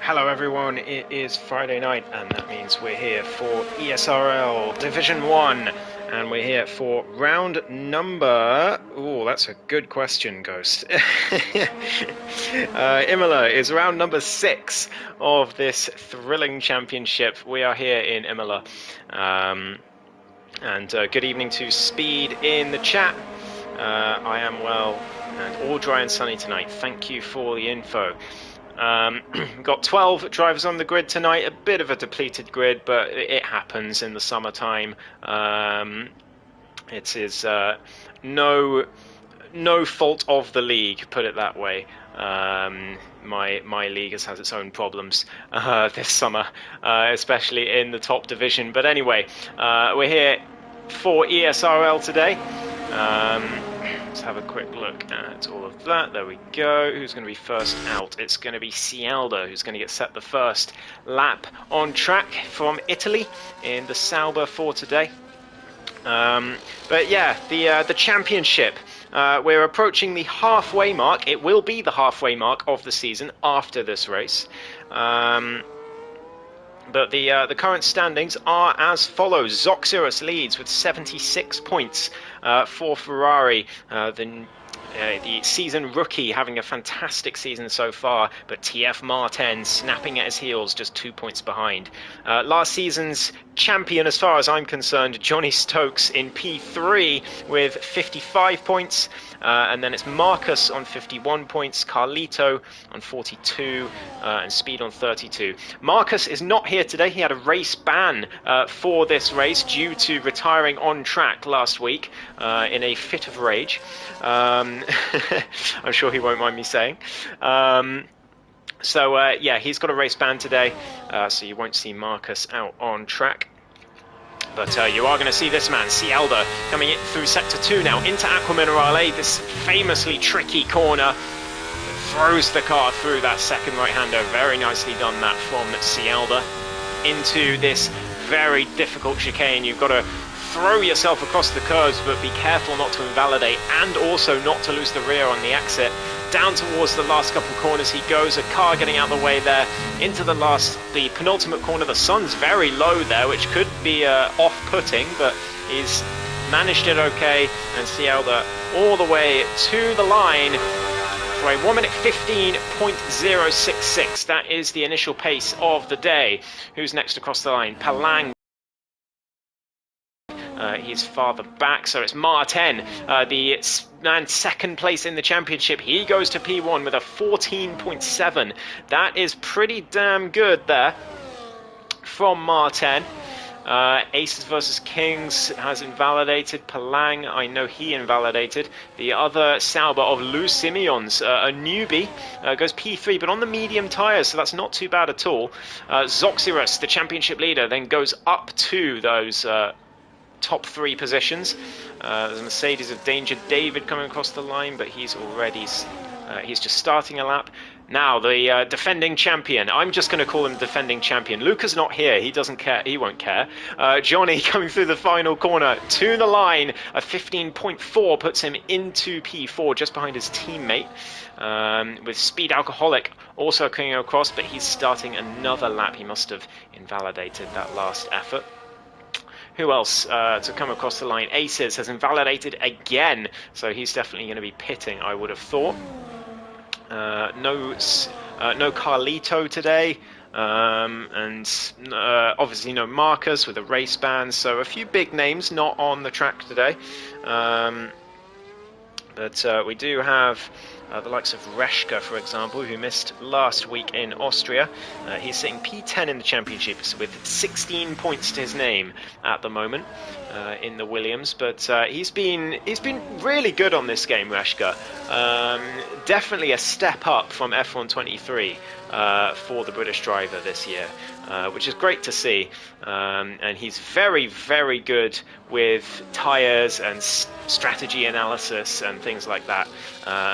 Hello everyone, it is Friday night and that means we're here for ESRL Division 1 and we're here for round number... Oh, that's a good question, Ghost. Imola is round number 6 of this thrilling championship. We are here in Imola. Good evening to Speed in the chat. I am well and all dry and sunny tonight. Thank you for the info. Got 12 drivers on the grid tonight, a bit of a depleted grid, but it happens in the summertime. It is no fault of the league, put it that way. My league has its own problems this summer, especially in the top division. But anyway, we're here for ESRL today. Let's have a quick look at all of that. There we go. Who's going to be first out? It's going to be Cialda who's going to get set the first lap on track from Italy in the Sauber for today. But yeah, the championship. We're approaching the halfway mark. It will be the halfway mark of the season after this race. But the current standings are as follows. Zoxyrus leads with 76 points for Ferrari. The season rookie having a fantastic season so far, but TF Martin snapping at his heels, just 2 points behind. Last season's champion, as far as I'm concerned, Johnny Stokes in P3 with 55 points. And then it's Marcus on 51 points, Carlito on 42, and Speed on 32. Marcus is not here today. He had a race ban for this race due to retiring on track last week in a fit of rage. I'm sure he won't mind me saying. Yeah, he's got a race ban today, so you won't see Marcus out on track. But you are going to see this man, Cialda, coming in through Sector 2 now, into Aqua Minerale, this famously tricky corner. Throws the car through that second right-hander. Very nicely done that from Cialda. Into this very difficult chicane. You've got to throw yourself across the curves, but be careful not to invalidate and also not to lose the rear on the exit. Down towards the last couple corners he goes, a car getting out of the way there, into the penultimate corner. The sun's very low there, which could be off-putting, but he's managed it okay, and Cialda all the way to the line for a 1 minute 15.066. That is the initial pace of the day. Who's next across the line? Palang. He's farther back, so it's Martin, the man second place in the championship. He goes to P1 with a 14.7. That is pretty damn good there from Martin. Aces versus Kings has invalidated. Palang, I know he invalidated. The other Sauber of Lou Simeons, a newbie, goes P3, but on the medium tyres, so that's not too bad at all. Zoxyrus, the championship leader, then goes up to those top 3 positions. There's a Mercedes of Danger David coming across the line, but he's already he's just starting a lap. Now the defending champion, I'm just going to call him defending champion. Luca's not here, he doesn't care, he won't care. Johnny coming through the final corner to the line, a 15.4 puts him into P4 just behind his teammate, with Speed Alcoholic also coming across, but he's starting another lap. He must have invalidated that last effort. Who else to come across the line? Aces has invalidated again, so he's definitely going to be pitting, I would have thought. No Carlito today, and obviously no Marcus with a race ban, so a few big names not on the track today. But we do have the likes of Reshka, for example, who missed last week in Austria. He's sitting P10 in the championship with 16 points to his name at the moment in the Williams. But he's been really good on this game, Reshka. Definitely a step up from F1 23 for the British driver this year, which is great to see. And he's very, very good with tyres and strategy analysis and things like that.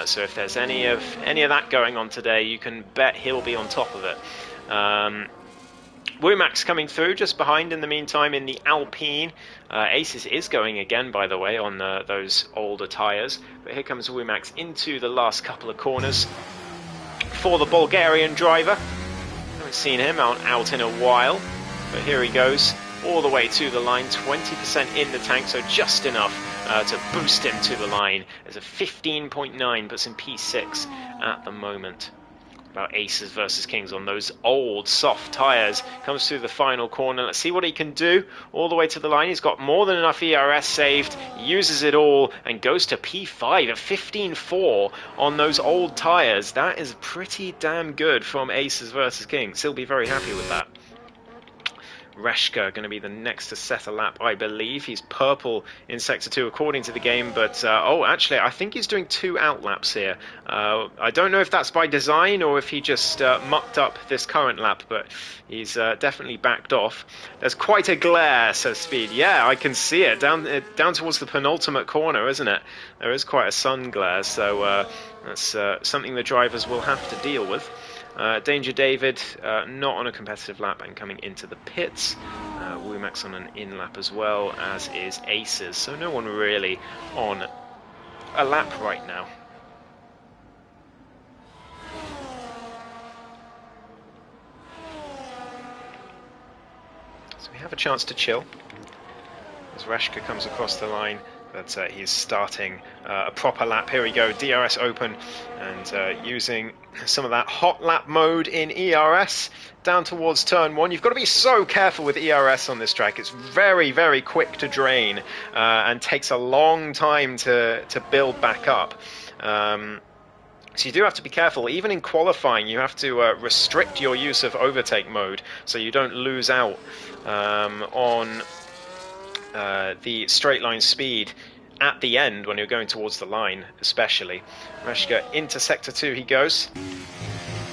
So if there's any of that going on today, you can bet he'll be on top of it. Womack's coming through just behind in the meantime in the Alpine. Aces is going again, by the way, on those older tyres. But here comes Womack's into the last couple of corners for the Bulgarian driver. Haven't seen him out in a while, but here he goes, all the way to the line, 20% in the tank, so just enough to boost him to the line. There's a 15.9, puts in P6 at the moment. About aces versus kings on those old soft tyres. Comes through the final corner. Let's see what he can do all the way to the line. He's got more than enough ERS saved, uses it all, and goes to P5 at 15.4 on those old tyres. That is pretty damn good from aces versus kings. He'll be very happy with that. Reshka going to be the next to set a lap, I believe. He's purple in Sector 2 according to the game, but oh, actually, I think he's doing 2 out laps here. I don't know if that's by design or if he just mucked up this current lap, but he's definitely backed off. There's quite a glare, says Speed. Yeah, I can see it down towards the penultimate corner, isn't it? There is quite a sun glare, so that's something the drivers will have to deal with. Danger David, not on a competitive lap and coming into the pits. Womack's on an in lap as well, as is Aces. So no one really on a lap right now. So we have a chance to chill as Reshka comes across the line. But he's starting a proper lap. Here we go, DRS open, and using some of that hot lap mode in ERS down towards turn 1. You've got to be so careful with ERS on this track. It's very, very quick to drain and takes a long time to build back up. So you do have to be careful. Even in qualifying, you have to restrict your use of overtake mode so you don't lose out on the straight line speed at the end when you're going towards the line, especially. Reshka into Sector 2 he goes.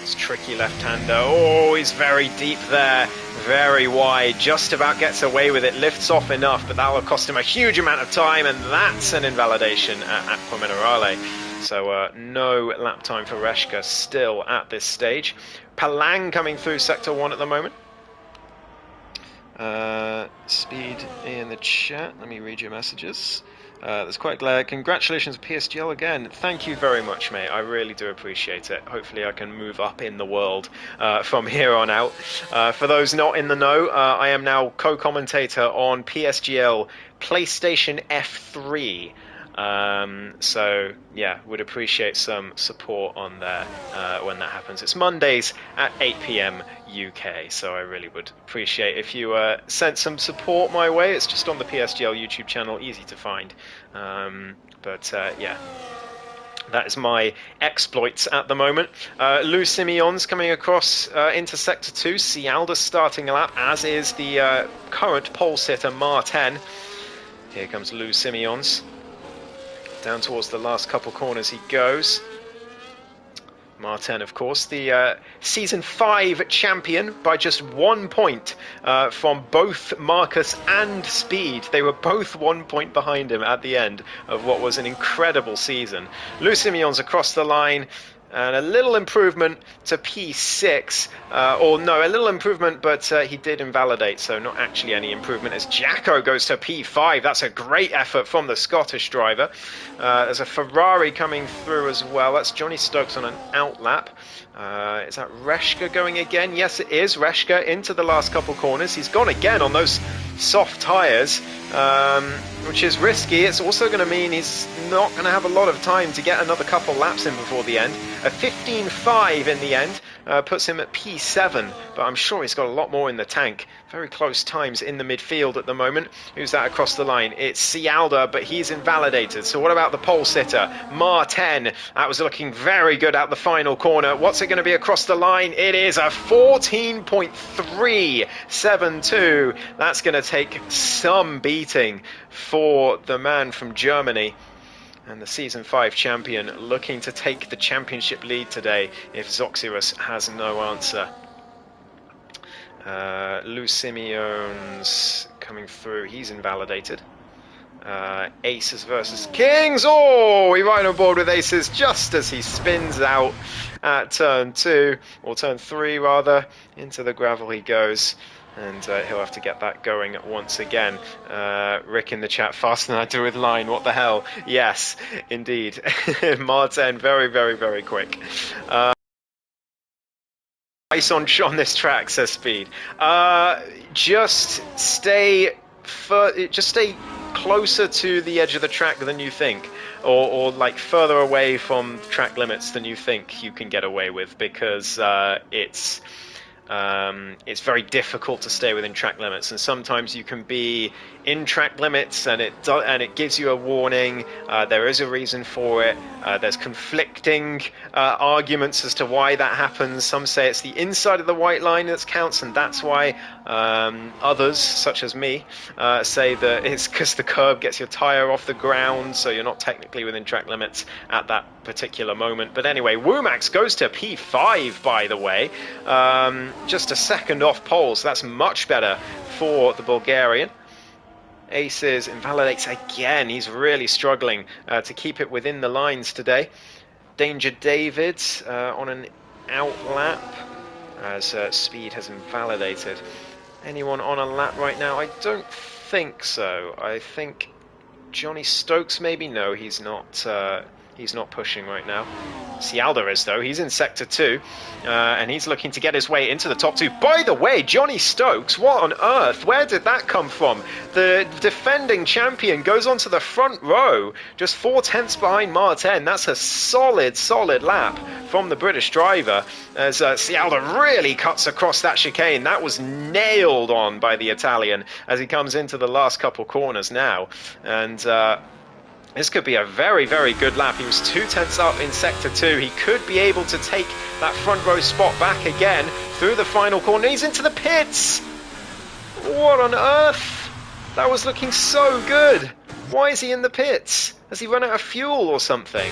It's tricky left-hander. Oh, he's very deep there, very wide, just about gets away with it, lifts off enough, but that will cost him a huge amount of time, and that's an invalidation at Aqua Minerale. So no lap time for Reshka still at this stage. Palang coming through Sector 1 at the moment. Speed in the chat, let me read your messages. That's quite glad. Congratulations PSGL again. Thank you very much, mate. I really do appreciate it. Hopefully I can move up in the world from here on out. For those not in the know, I am now co-commentator on PSGL PlayStation F3. So yeah, would appreciate some support on there when that happens. It's Mondays at 8 PM UK, so I really would appreciate if you sent some support my way. It's just on the PSGL YouTube channel, easy to find. Yeah, that is my exploits at the moment. Lou Simeon's coming across into Sector 2. Cialda starting a lap, as is the current pole sitter Mar10. Here comes Lou Simeon's. Down towards the last couple corners he goes. Mar10, of course, the Season 5 champion by just 1 point from both Marcus and Speed. They were both 1 point behind him at the end of what was an incredible season. Lou Simeon's across the line. And a little improvement to P6, or no, a little improvement, but he did invalidate, so not actually any improvement as Jacko goes to P5. That's a great effort from the Scottish driver. There's a Ferrari coming through as well. That's Johnny Stokes on an out lap. Is that Reshka going again? Yes, it is. Reshka into the last couple corners. He's gone again on those soft tyres, which is risky. It's also going to mean he's not going to have a lot of time to get another couple laps in before the end. A 15.5 in the end puts him at P7, but I'm sure he's got a lot more in the tank. Very close times in the midfield at the moment. Who's that across the line? It's Cialda, but he's invalidated. So what about the pole sitter? Mar10. That was looking very good out the final corner. What's it going to be across the line? It is a 14.372. That's going to take some beating for the man from Germany. And the Season 5 champion looking to take the championship lead today if Zoxyrus has no answer. Lou Simeon's coming through. He's invalidated. Aces versus Kings. Oh, we right on board with Aces just as he spins out at turn 2, or turn 3 rather. Into the gravel he goes. And he'll have to get that going once again. Rick in the chat, faster than I do with line. What the hell? Yes, indeed. Mar10, very, very, very quick. ice on this track, says Speed. Just stay closer to the edge of the track than you think, or like further away from track limits than you think you can get away with, because it's very difficult to stay within track limits, and sometimes you can be in track limits and it gives you a warning. There is a reason for it. There's conflicting arguments as to why that happens. Some say it's the inside of the white line that counts, and that's why. Others, such as me, say that it's because the curb gets your tyre off the ground, so you're not technically within track limits at that particular moment. But anyway, Womack goes to P5, by the way, just a second off pole, so that's much better for the Bulgarian. Aces invalidates again. He's really struggling to keep it within the lines today. Danger David on an out lap as Speed has invalidated. Anyone on a lap right now? I don't think so. I think Johnny Stokes maybe? No, he's not. He's not pushing right now. Cialda is, though. He's in Sector 2, and he's looking to get his way into the top 2. By the way, Johnny Stokes, what on earth? Where did that come from? The defending champion goes onto the front row, just 4/10 behind Martin. That's a solid lap from the British driver, as Cialda really cuts across that chicane. That was nailed on by the Italian as he comes into the last couple corners now. And this could be a very good lap. He was 2/10 up in Sector 2. He could be able to take that front row spot back again through the final corner. He's into the pits! What on earth? That was looking so good. Why is he in the pits? Has he run out of fuel or something?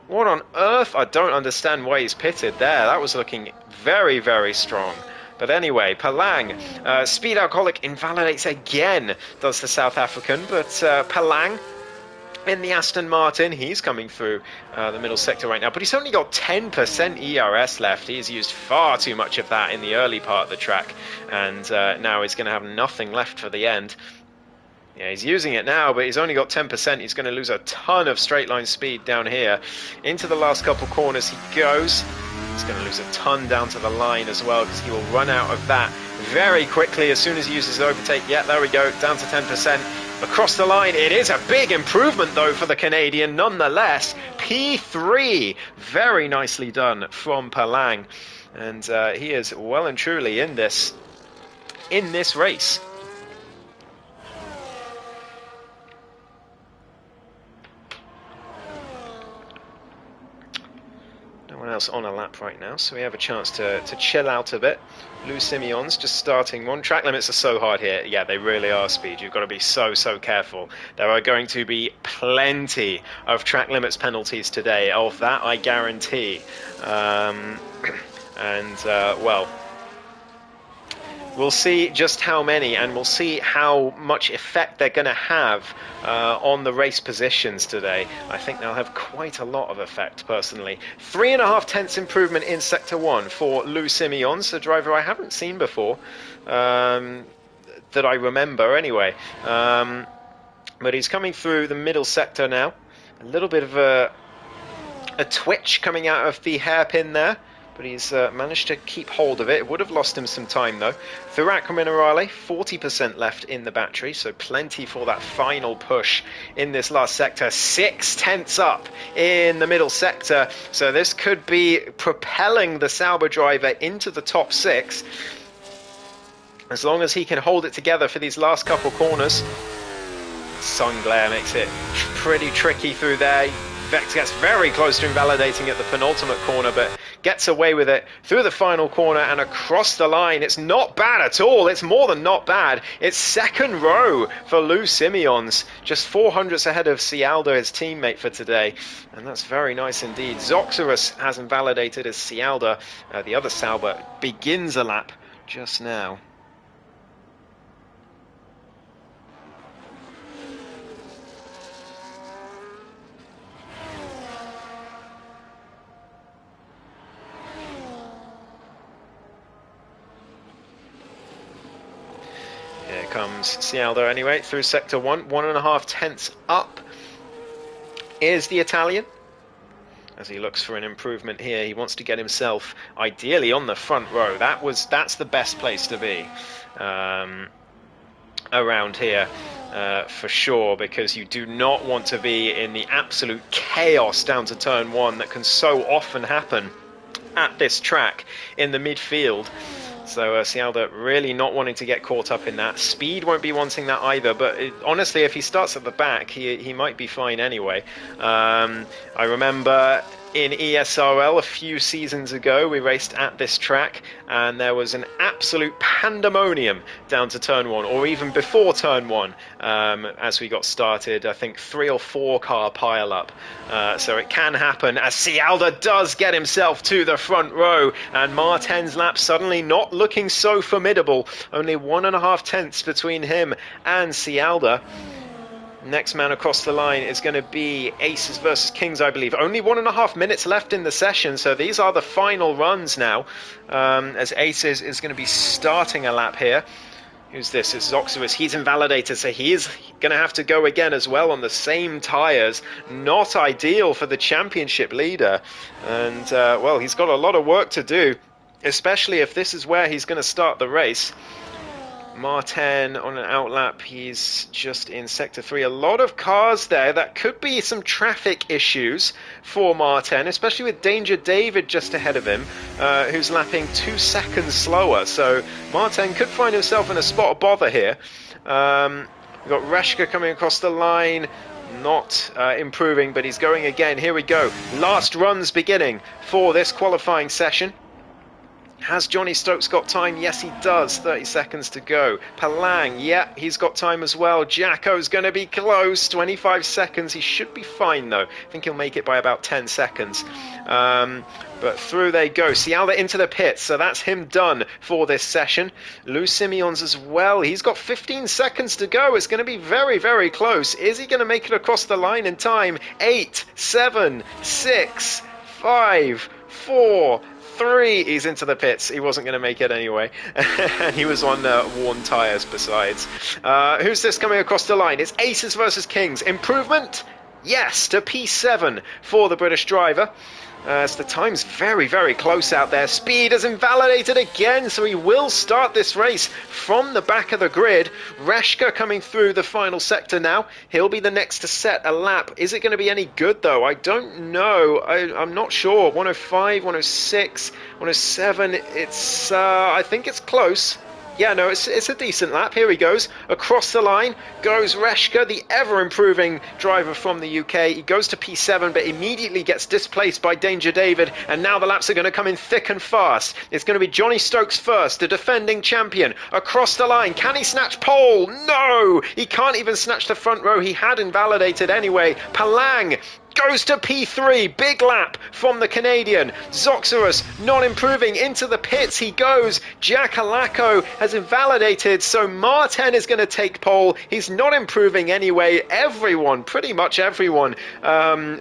What on earth? I don't understand why he's pitted there. That was looking very strong. But anyway, Palang, Speed Alcoholic invalidates again, does the South African. But Palang, in the Aston Martin, he's coming through the middle sector right now, but he's only got 10% ERS left. He's used far too much of that in the early part of the track, and now he's going to have nothing left for the end. Yeah, he's using it now, but he's only got 10%. He's going to lose a ton of straight line speed down here. Into the last couple corners he goes. He's going to lose a ton down to the line as well, because he will run out of that very quickly as soon as he uses the overtake. Yeah, there we go, down to 10%. Across the line, it is a big improvement, though, for the Canadian, nonetheless. P3, very nicely done from Palang. And he is well and truly in this race. No one else on a lap right now, so we have a chance to chill out a bit. Lou Simeon's just starting one. Track limits are so hard here. Yeah, they really are, Speed. You've got to be so careful. There are going to be plenty of track limits penalties today. Of that, I guarantee. Well, we'll see just how many, and we'll see how much effect they're going to have on the race positions today. I think they'll have quite a lot of effect, personally. 3.5 tenths improvement in Sector 1 for Lou Simeons, a driver I haven't seen before, that I remember anyway. But he's coming through the middle sector now. A little bit of a twitch coming out of the hairpin there, but he's managed to keep hold of it. It would have lost him some time, though. Through Aqua Minerale, 40% left in the battery, so plenty for that final push in this last sector. 6/10 up in the middle sector, so this could be propelling the Sauber driver into the top 6, as long as he can hold it together for these last couple corners. Sun glare makes it pretty tricky through there. Vex gets very close to invalidating at the penultimate corner, but gets away with it through the final corner and across the line. It's not bad at all. It's more than not bad. It's second row for Lou Simeons, just 400ths ahead of Cialda, his teammate for today, and that's very nice indeed. Zoxerus has invalidated as Cialda, the other Sauber, begins a lap just now. Here comes Cialda anyway, through Sector 1. 1.5 tenths up is the Italian. as he looks for an improvement here. He wants to get himself ideally on the front row. That's the best place to be around here. For sure, because you do not want to be in the absolute chaos down to turn 1 that can so often happen at this track in the midfield. So Cialda really not wanting to get caught up in that. Speed won't be wanting that either, but honestly, if he starts at the back, he might be fine anyway. I remember in ESRL a few seasons ago, we raced at this track, and there was an absolute pandemonium down to turn 1, or even before turn 1, as we got started. I think 3 or 4 car pile-up. So it can happen, as Cialda does get himself to the front row, and Martin's lap suddenly not looking so formidable. Only 1.5 tenths between him and Cialda. Next man across the line is going to be Aces versus Kings, I believe. Only 1.5 minutes left in the session, so these are the final runs now, as Aces is going to be starting a lap here. Who's this? It's Zoxerus. He's invalidated, so he is going to have to go again as well on the same tyres. Not ideal for the championship leader. And, well, he's got a lot of work to do, especially if this is where he's going to start the race. Martin on an outlap, he's just in sector 3. A lot of cars there. That could be some traffic issues for Martin, especially with Danger David just ahead of him, who's lapping 2 seconds slower. So Martin could find himself in a spot of bother here. We've got Reshka coming across the line. Not improving, but he's going again. Here we go. Last runs beginning for this qualifying session. Has Johnny Stokes got time? Yes, he does. 30 seconds to go. Palang, yeah, he's got time as well. Jacko's going to be close. 25 seconds. He should be fine, though. I think he'll make it by about 10 seconds. But through they go. Cialda into the pits, so that's him done for this session. Lou Simeons as well. He's got 15 seconds to go. It's going to be very, very close. Is he going to make it across the line in time? 8, 7, 6, 5, 4, 3, he's into the pits. He wasn't going to make it anyway. And he was on worn tyres besides. Who's this coming across the line? It's Aces versus Kings. Improvement? Yes, to P7 for the British driver. As the time's very, very close out there. Speed is invalidated again, so he will start this race from the back of the grid. Reshka coming through the final sector now. He'll be the next to set a lap. Is it going to be any good, though? I don't know. I'm not sure. 105, 106, 107. It's, I think it's close. Yeah, no, it's a decent lap. Here he goes. Across the line goes Reshka, the ever-improving driver from the UK. He goes to P7, but immediately gets displaced by Danger David, and now the laps are going to come in thick and fast. It's going to be Johnny Stokes first, the defending champion. Across the line, can he snatch pole? No! He can't even snatch the front row. He had invalidated anyway. Palang goes to P3, big lap from the Canadian. Zoxerus not improving, into the pits he goes. Jack Alako has invalidated, so Martin is going to take pole. He's not improving anyway. Everyone, pretty much everyone,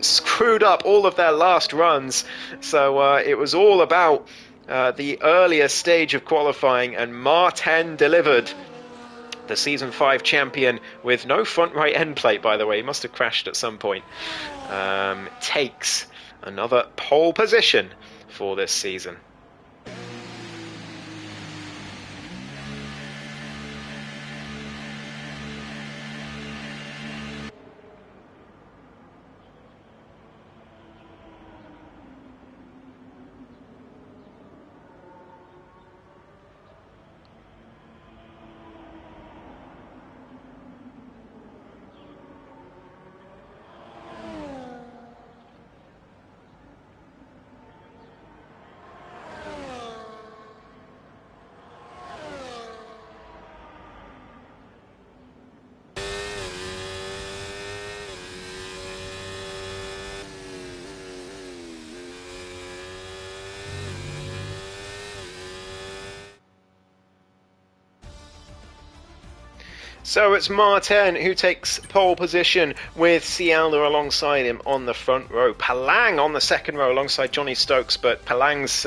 screwed up all of their last runs. So it was all about the earlier stage of qualifying, and Martin delivered. The Season 5 champion, with no front right end plate, by the way, he must have crashed at some point, takes another pole position for this season. So it's Martin who takes pole position with Cialda alongside him on the front row. Palang on the second row alongside Johnny Stokes, but Palang's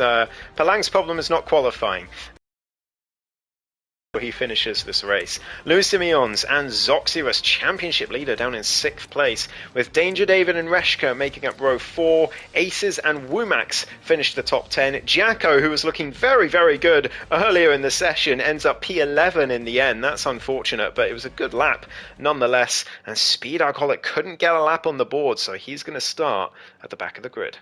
problem is not qualifying. he finishes this race. Lucimions and Zoxyrus, championship leader, down in 6th place, with Danger David and Reshka making up row 4. Aces and Wumax finished the top 10. Jacko, who was looking very, very good earlier in the session, ends up P11 in the end. That's unfortunate, but it was a good lap nonetheless. And Speed Alcoholic couldn't get a lap on the board, so he's going to start at the back of the grid.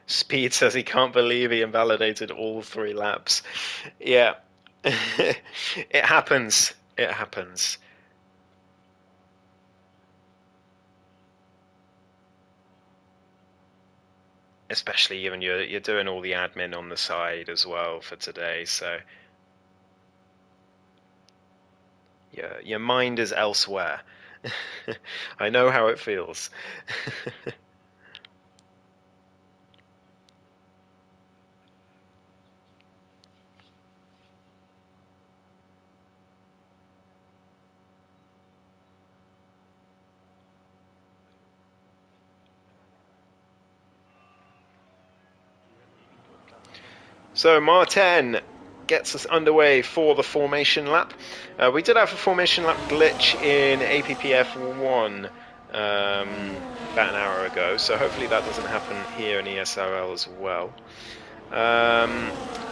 Speed says he can't believe he invalidated all 3 laps. Yeah, it happens. It happens. Especially given you're doing all the admin on the side as well for today, so yeah, your mind is elsewhere. I know how it feels. So Martin gets us underway for the formation lap. We did have a formation lap glitch in APPF1 about an hour ago, so hopefully that doesn't happen here in ESRL as well.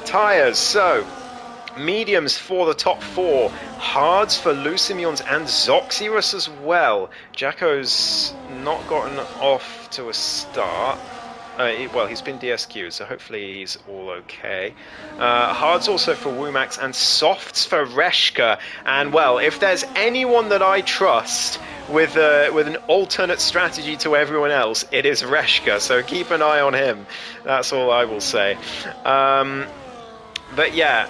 Tyres, so mediums for the top 4, hards for Lucimions and Zoxyrus as well. Jacko's not gotten off to a start. Well, he's been DSQ'd, so hopefully he's all okay. Hards also for Wumax and softs for Reshka. And, well, if there's anyone that I trust with an alternate strategy to everyone else, it is Reshka. So keep an eye on him. That's all I will say. But, yeah,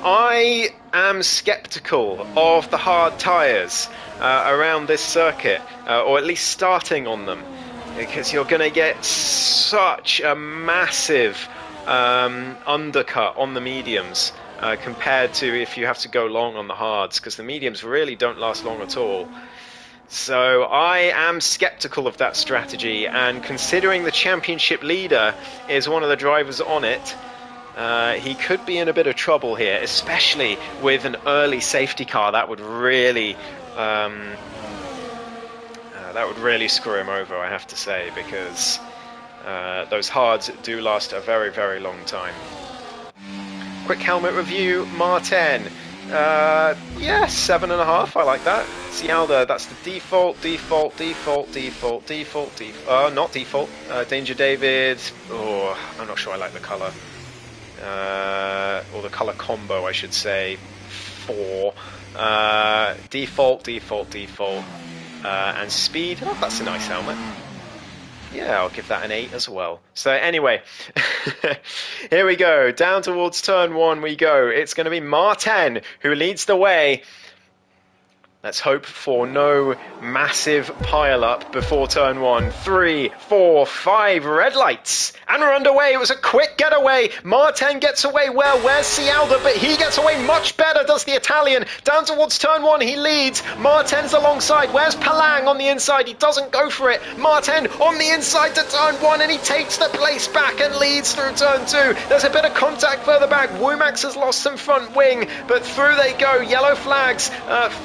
I am skeptical of the hard tyres around this circuit, or at least starting on them, because you're going to get such a massive undercut on the mediums compared to if you have to go long on the hards, because the mediums really don't last long at all. So I am skeptical of that strategy, and considering the championship leader is one of the drivers on it, he could be in a bit of trouble here, especially with an early safety car. That would really screw him over, I have to say, because those hards do last a very, very long time. Quick helmet review, Martin. Yeah, 7.5, I like that. Cialda, that's the default, not default. Danger David, oh, I'm not sure I like the colour. Or the colour combo, I should say. 4. Default. And speed, oh, that's a nice helmet. Yeah, I'll give that an 8 as well. So anyway, here we go. Down towards turn 1 we go. It's going to be Martin who leads the way. Let's hope for no massive pile-up before turn 1. 3, 4, 5, red lights. And we're underway. It was a quick getaway. Martin gets away well. Where's Cialda? But he gets away much better, does the Italian. Down towards turn 1, he leads. Martin's alongside. Where's Palang on the inside? He doesn't go for it. Martin on the inside to turn 1, and he takes the place back and leads through turn 2. There's a bit of contact further back. Wumax has lost some front wing, but through they go. Yellow flags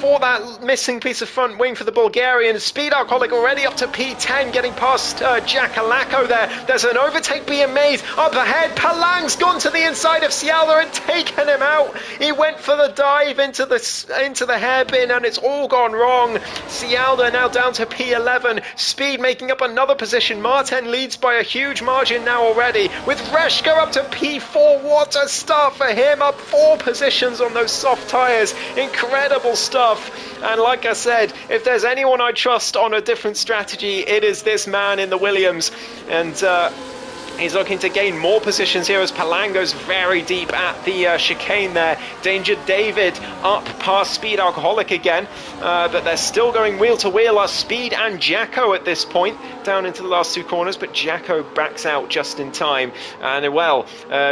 for that missing piece of front wing for the Bulgarian. Speed Alcoholic already up to P10, getting past Jackalako there. There's an overtake being made up ahead. Palang's gone to the inside of Cialda and taken him out. He went for the dive into the hairpin, and it's all gone wrong. Cialda now down to P11. Speed making up another position. Martin leads by a huge margin now already, with Reshka up to P4. What a start for him, up 4 positions on those soft tyres. Incredible stuff. And like I said, if there's anyone I trust on a different strategy, it is this man in the Williams. And he's looking to gain more positions here as Palang goes very deep at the chicane there. Danger David up past Speed Alcoholic again, but they're still going wheel to wheel. Speed and Jacko at this point down into the last two corners, but Jacko backs out just in time. And well,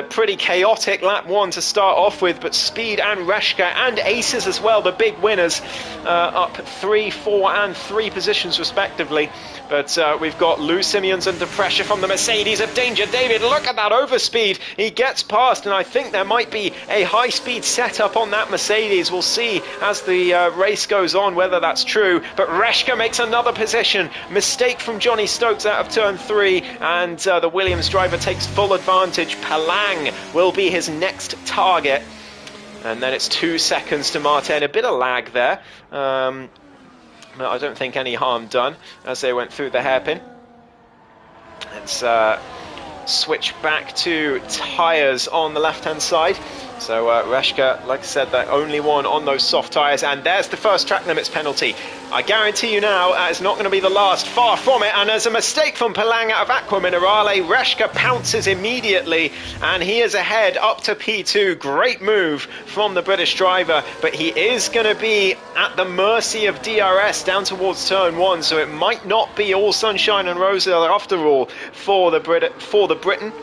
pretty chaotic lap one to start off with, but Speed and Reshka and Aces as well, the big winners, up 3, 4 and 3 positions respectively. But we've got Lou Simeons under pressure from the Mercedes of Danger David. Look at that overspeed. He gets past, and I think there might be a high-speed setup on that Mercedes. We'll see as the race goes on whether that's true. But Reshka makes another position. Mistake from Johnny Stokes out of turn 3, and the Williams driver takes full advantage. Palang will be his next target. And then it's 2 seconds to Martin. A bit of lag there. But I don't think any harm done as they went through the hairpin. Let's switch back to tyres on the left-hand side. So Reshka, like I said, the only one on those soft tyres, and there's the first track limits penalty. I guarantee you now, it's not going to be the last, far from it, and there's a mistake from Palang out of Aqua Minerale. Reshka pounces immediately, and he is ahead up to P2. Great move from the British driver, but he is going to be at the mercy of DRS down towards turn 1, so it might not be all sunshine and roses after all for the Briton.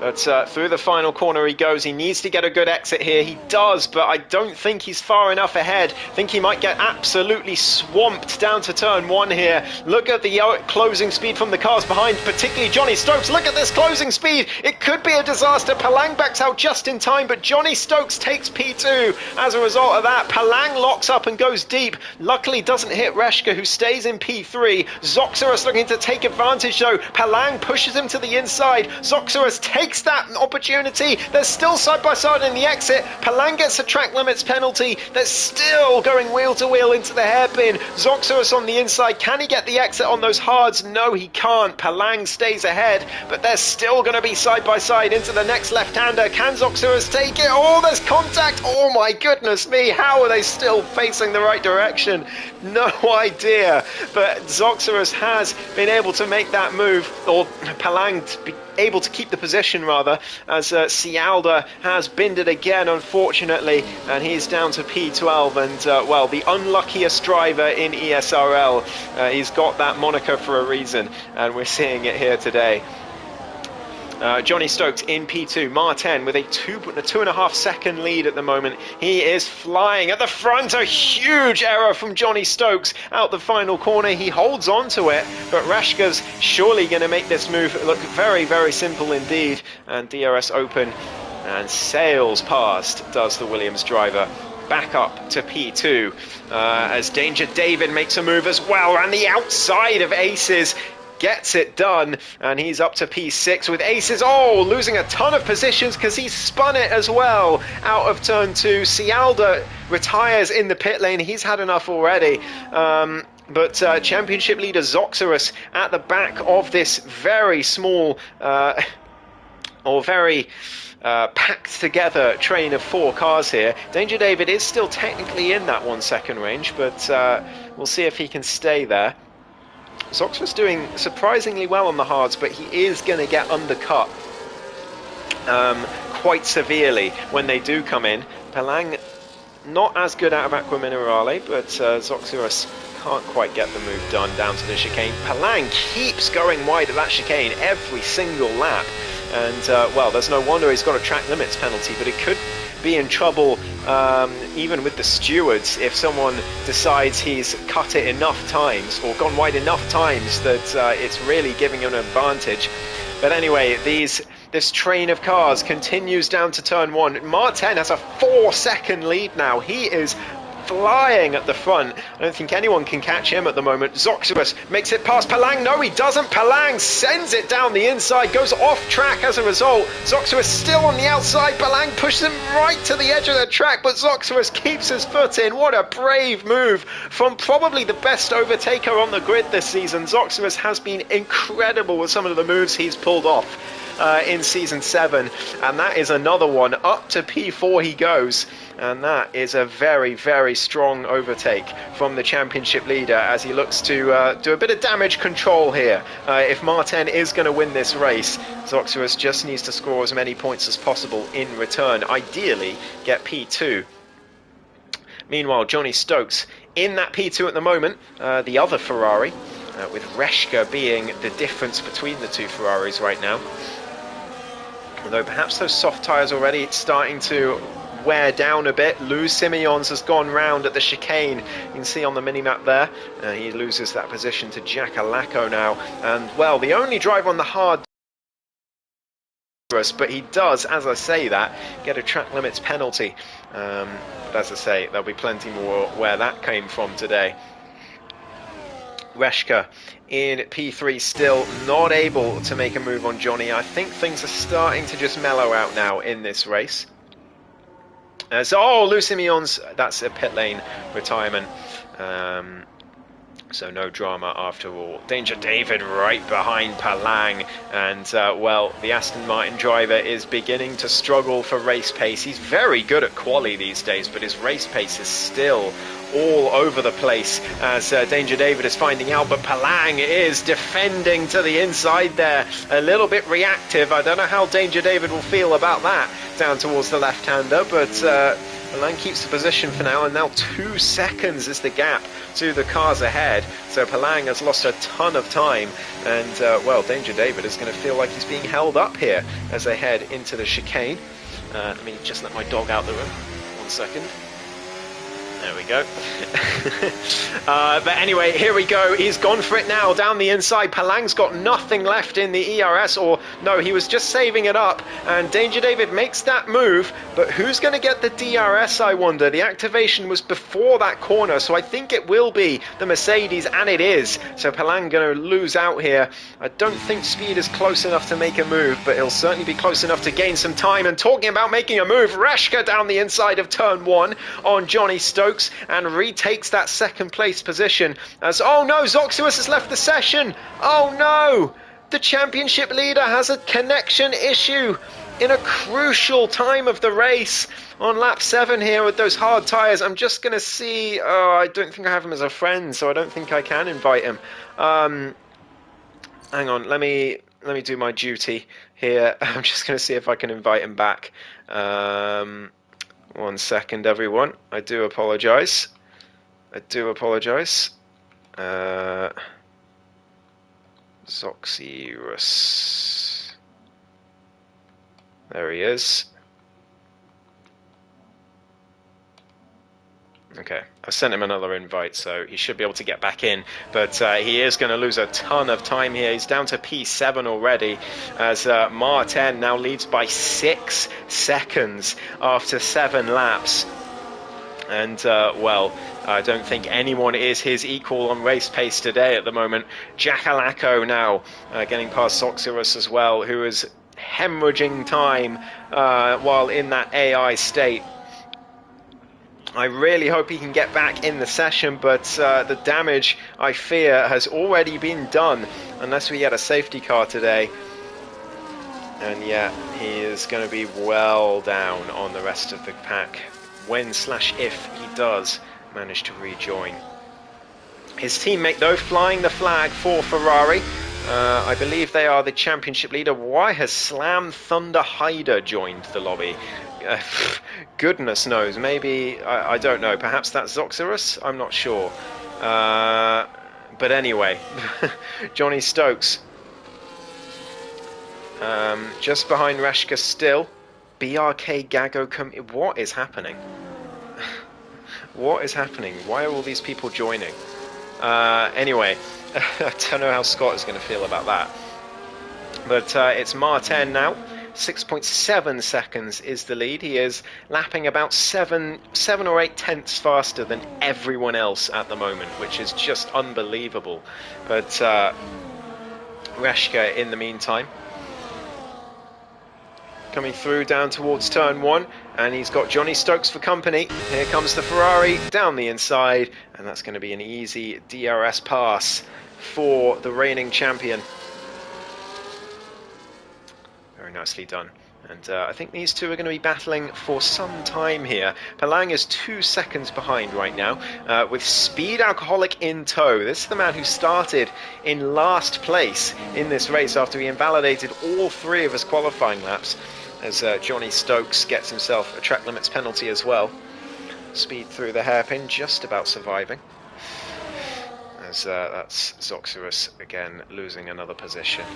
But through the final corner he goes. He needs to get a good exit here. He does, but I don't think he's far enough ahead. I think he might get absolutely swamped down to turn 1 here. Look at the closing speed from the cars behind, particularly Johnny Stokes. Look at this closing speed. It could be a disaster. Palang backs out just in time, but Johnny Stokes takes P2. As a result of that, Palang locks up and goes deep. Luckily doesn't hit Reshka, who stays in P3. Zoxerus looking to take advantage though. Palang pushes him to the inside. Zoxerus takes that opportunity. They're still side by side in the exit. Palang gets a track limits penalty. They're still going wheel to wheel into the hairpin. Zoxerus on the inside. Can he get the exit on those hards? No, he can't. Palang stays ahead, but they're still going to be side by side into the next left-hander. Can Zoxerus take it? Oh, there's contact. Oh my goodness me. How are they still facing the right direction? No idea. But Zoxerus has been able to make that move, or Palang to be able to keep the position rather, as Cialda has binned it again, unfortunately, and he's down to P12. And well, the unluckiest driver in ESRL. He's got that moniker for a reason, and we're seeing it here today. Johnny Stokes in P2, Martin with a 2.5 second lead at the moment. He is flying at the front. A huge error from Johnny Stokes out the final corner. He holds on to it, but Reshka's surely going to make this move look very, very simple indeed. And DRS open and sails past, does the Williams driver. Back up to P2 as Danger David makes a move as well around the outside of Aces. Gets it done, and he's up to P6 with Aces. Oh, losing a ton of positions because he spun it as well out of turn 2. Cialda retires in the pit lane. He's had enough already. But championship leader Zoxerus at the back of this very small or very packed together train of 4 cars here. Danger David is still technically in that 1 second range, but we'll see if he can stay there. Zoxerus doing surprisingly well on the hards, but he is going to get undercut quite severely when they do come in. Palang not as good out of Aqua Minerale, but Zoxerus can't quite get the move done down to the chicane. Palang keeps going wide at that chicane every single lap, and well, there's no wonder he's got a track limits penalty, but it could be in trouble even with the stewards if someone decides he's cut it enough times or gone wide enough times that it's really giving him an advantage. But anyway, this train of cars continues down to turn 1. Martin has a 4 second lead now. He is flying at the front. I don't think anyone can catch him at the moment. Zoxerus makes it past Palang. No, he doesn't. Palang sends it down the inside, goes off track as a result. Zoxerus still on the outside. Palang pushes him right to the edge of the track, but Zoxerus keeps his foot in. What a brave move from probably the best overtaker on the grid this season. Zoxerus has been incredible with some of the moves he's pulled off. in Season 7, and that is another one. Up to P4 he goes, and that is a very, very strong overtake from the championship leader as he looks to do a bit of damage control here. If Martin is going to win this race, Zoxerus just needs to score as many points as possible in return, ideally get P2. Meanwhile, Johnny Stokes in that P2 at the moment, the other Ferrari, with Reshka being the difference between the two Ferraris right now. Although perhaps those soft tyres already starting to wear down a bit. Lou Simeons has gone round at the chicane. You can see on the mini-map there. He loses that position to Jack Alaco now. And, well, the only driver on the hard... But he does, as I say that, get a track limits penalty. But as I say, there'll be plenty more where that came from today. Reshka in P3 still not able to make a move on Johnny. I think things are starting to just mellow out now in this race. Lou Simeons, that's a pit lane retirement. So no drama after all. Danger David right behind Palang, and well, the Aston Martin driver is beginning to struggle for race pace. He's very good at quali these days, but his race pace is still all over the place, as Danger David is finding out, but Palang is defending to the inside there, a little bit reactive. I don't know how Danger David will feel about that down towards the left-hander, but Palang keeps the position for now, and now 2 seconds is the gap to the cars ahead. So Palang has lost a ton of time, and well, Danger David is going to feel like he's being held up here as they head into the chicane. Let me just let my dog out the room. 1 second. There we go. But anyway, here we go. He's gone for it now down the inside. Palang's got nothing left in the ERS, or no, he was just saving it up. And Danger David makes that move, but who's going to get the DRS, I wonder? The activation was before that corner, so I think it will be the Mercedes, and it is. So Palang going to lose out here. I don't think speed is close enough to make a move, but he'll certainly be close enough to gain some time. And talking about making a move, Reshka down the inside of turn 1 on Johnny Stokes, and retakes that second place position as, oh no, Zoxerus has left the session. Oh no, the championship leader has a connection issue in a crucial time of the race on lap 7 here with those hard tyres. I'm just going to see, oh, I don't think I have him as a friend, so I don't think I can invite him. Hang on, let me do my duty here. I'm just going to see if I can invite him back. 1 second, everyone. I do apologise. Zoxerus. There he is. Okay, I sent him another invite, so he should be able to get back in, but he is going to lose a ton of time here. He's down to P7 already, as Martin now leads by 6 seconds after 7 laps. And, well, I don't think anyone is his equal on race pace today at the moment. Jack Alaco now getting past Zoxerus as well, who is hemorrhaging time while in that AI state. I really hope he can get back in the session, but the damage, I fear, has already been done, unless we get a safety car today. And yeah, he is going to be well down on the rest of the pack, when/if he does manage to rejoin. His teammate, though, flying the flag for Ferrari. I believe they are the championship leader. Why has Slam Thunder Hyder joined the lobby? Goodness knows. Maybe, I don't know. Perhaps that's Zoxerus? I'm not sure. But anyway, Johnny Stokes. Just behind Reshka still. BRK Gago. What is happening? What is happening? Why are all these people joining? Anyway, I don't know how Scott is going to feel about that. But it's Martin now. 6.7 seconds is the lead. He is lapping about 7 or 8 tenths faster than everyone else at the moment, which is just unbelievable. But Reshka, in the meantime, coming through down towards turn 1, and he's got Johnny Stokes for company. Here comes the Ferrari down the inside, and that's going to be an easy DRS pass for the reigning champion. Very nicely done. And I think these two are going to be battling for some time here. Palang is 2 seconds behind right now, with Speed Alcoholic in tow. This is the man who started in last place in this race after he invalidated all 3 of his qualifying laps, as Johnny Stokes gets himself a track limits penalty as well. Speed through the hairpin, just about surviving. As that's Zoxerus again losing another position.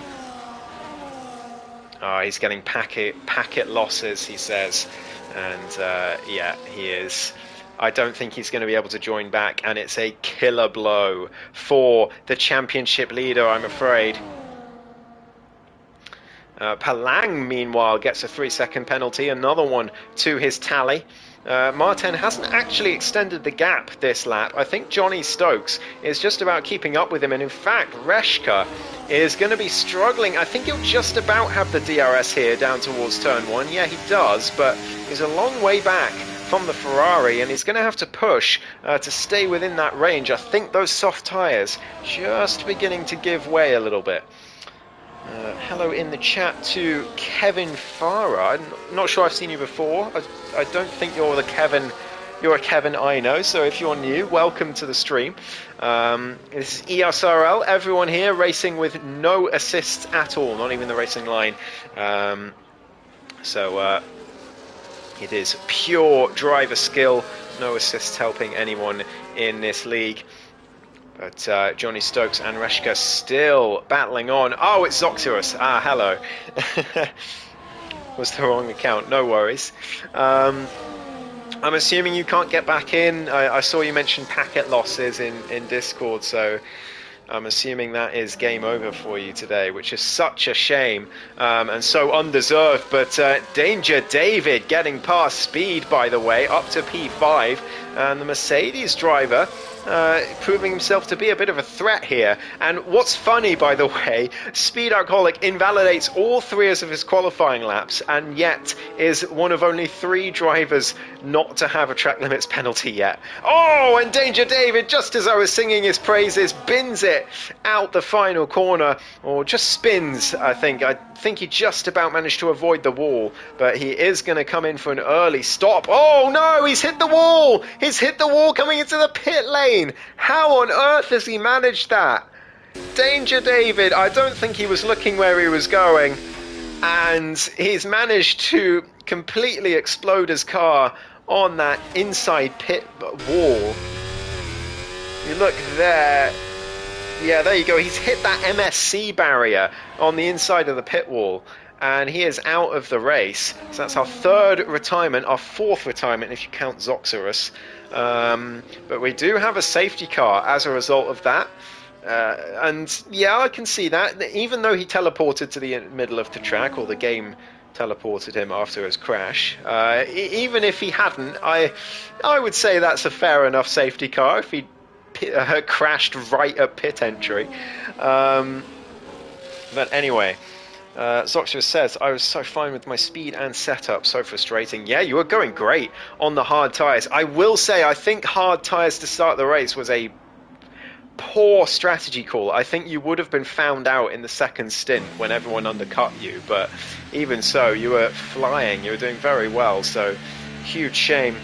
He's getting packet losses, he says, and yeah, he is. I don't think he's going to be able to join back, and it's a killer blow for the championship leader, I'm afraid. Palang, meanwhile, gets a 3-second penalty, another one to his tally. Martin hasn't actually extended the gap this lap. I think Johnny Stokes is just about keeping up with him, and in fact, Reshka is going to be struggling. I think he'll just about have the DRS here down towards turn 1. Yeah, he does, but he's a long way back from the Ferrari, and he's going to have to push to stay within that range. I think those soft tyres just beginning to give way a little bit. Hello in the chat to Kevin Farah. I'm not sure I've seen you before. I don't think you're a Kevin I know, so if you're new, welcome to the stream. This is ESRL, everyone here racing with no assists at all, not even the racing line. So it is pure driver skill, no assists helping anyone in this league. But Johnny Stokes and Reshka still battling on. Oh, it's Zoxerus. Ah, hello. Was the wrong account. No worries. I'm assuming you can't get back in. I saw you mention packet losses in Discord, so I'm assuming that is game over for you today, which is such a shame and so undeserved. But Danger David getting past Speed, by the way, up to P5, and the Mercedes driver proving himself to be a bit of a threat here. And what's funny, by the way, Speed Alcoholic invalidates all 3 of his qualifying laps, and yet is one of only 3 drivers not to have a track limits penalty yet. Oh, and Danger David, just as I was singing his praises, bins it out the final corner, or just spins, I think. I think he just about managed to avoid the wall, but he is going to come in for an early stop. Oh no, he's hit the wall! He's hit the wall coming into the pit lane! How on earth has he managed that? Danger David, I don't think he was looking where he was going, and he's managed to completely explode his car on that inside pit wall. You look there. Yeah, there you go. He's hit that MSC barrier on the inside of the pit wall, and he is out of the race. So that's our 3rd retirement, our 4th retirement if you count Zoxerus. But we do have a safety car as a result of that. And yeah, I can see that. Even though he teleported to the middle of the track, or the game teleported him after his crash, even if he hadn't, I would say that's a fair enough safety car if he crashed right at pit entry. But anyway, Zoxerus says, I was so fine with my speed and setup, so frustrating. Yeah, you were going great on the hard tyres. I will say, I think hard tyres to start the race was a poor strategy call. I think you would have been found out in the second stint when everyone undercut you, but even so, you were flying. You were doing very well, so huge shame.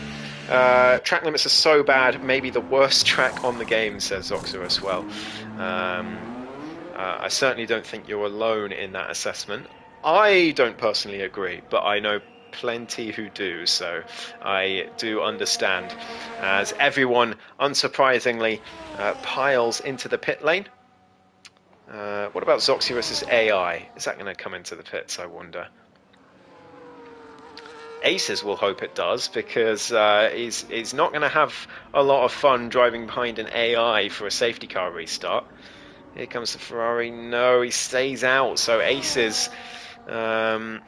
Track limits are so bad, maybe the worst track on the game, says Zoxerus. Well, I certainly don't think you're alone in that assessment. I don't personally agree, but I know plenty who do, so I do understand, as everyone, unsurprisingly, piles into the pit lane. What about Zoxerus' AI? Is that going to come into the pits, I wonder? Aces will hope it does, because he's not going to have a lot of fun driving behind an AI for a safety car restart. Here comes the Ferrari. No, he stays out. So Aces going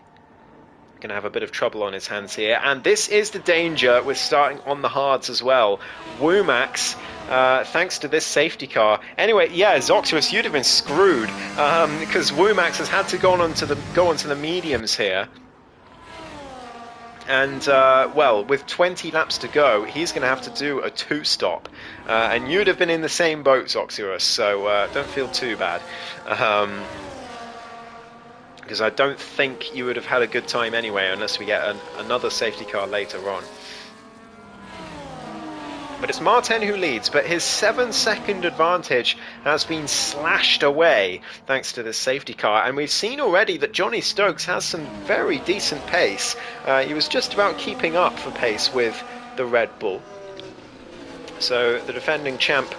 to have a bit of trouble on his hands here. And this is the danger with starting on the hards as well. Womax, thanks to this safety car. Anyway, yeah, Zoxerus, you'd have been screwed, because Womax has had to go onto the mediums here. And, well, with 20 laps to go, he's going to have to do a 2-stop. And you'd have been in the same boat, Zoxerus, so don't feel too bad. because I don't think you would have had a good time anyway unless we get another safety car later on. But it's Martin who leads, but his 7-second advantage has been slashed away thanks to this safety car. And we've seen already that Johnny Stokes has some very decent pace. He was just about keeping up for pace with the Red Bull. So the defending champ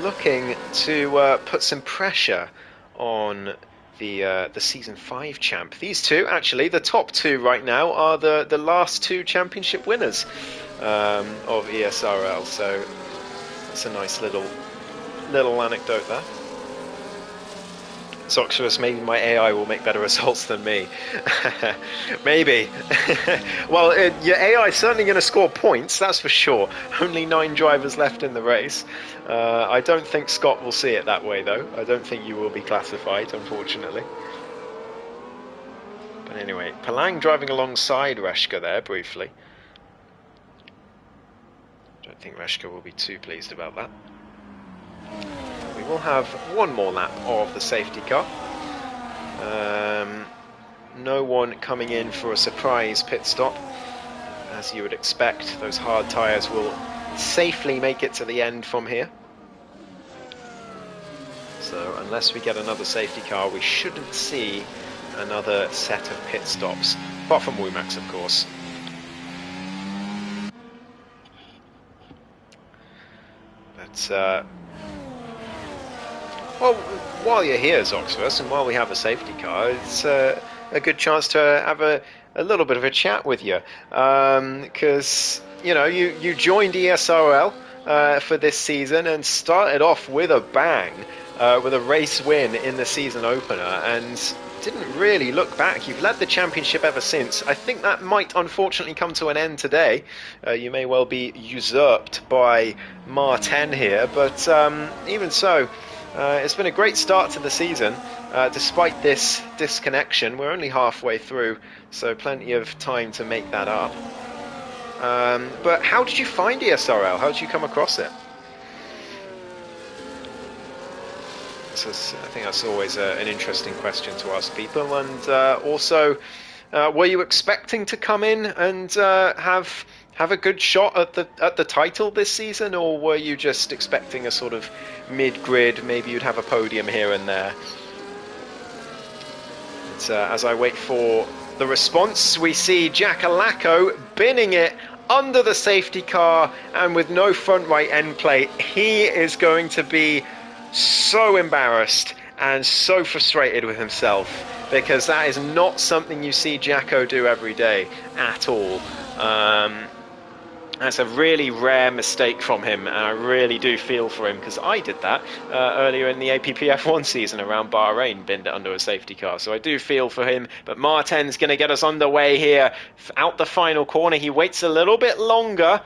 looking to put some pressure on the Season 5 champ. These two, actually, the top two right now, are the last two championship winners of ESRL. So that's a nice little anecdote there. Soxorus, maybe my AI will make better results than me. Maybe. Well, your AI is certainly going to score points, that's for sure. Only 9 drivers left in the race. I don't think Scott will see it that way, though. I don't think you will be classified, unfortunately. But anyway, Palang driving alongside Reshka there, briefly. Don't think Reshka will be too pleased about that. We will have one more lap of the safety car. No one coming in for a surprise pit stop. As you would expect, those hard tyres will safely make it to the end from here. So unless we get another safety car, we shouldn't see another set of pit stops. Apart from Womax, of course. But well, while you're here, Zoxverse, and while we have a safety car, it's a good chance to have a little bit of a chat with you. Because, you know, you joined ESRL for this season and started off with a bang, with a race win in the season opener, and didn't really look back. You've led the championship ever since. I think that might unfortunately come to an end today. You may well be usurped by Martin here, but even so, it's been a great start to the season, despite this disconnection. We're only halfway through, so plenty of time to make that up. But how did you find ESRL? How did you come across it? So I think that's always an interesting question to ask people. And also, were you expecting to come in and have a good shot at the title this season, or were you just expecting a sort of mid-grid, maybe you'd have a podium here and there? But, as I wait for the response, we see Jackalacco binning it under the safety car, and with no front right end plate, he is going to be so embarrassed and so frustrated with himself, because that is not something you see Jacko do every day at all. That's a really rare mistake from him, and I really do feel for him, because I did that earlier in the APPF1 season around Bahrain, binned it under a safety car, so I do feel for him. But Martin's going to get us underway here out the final corner. He waits a little bit longer,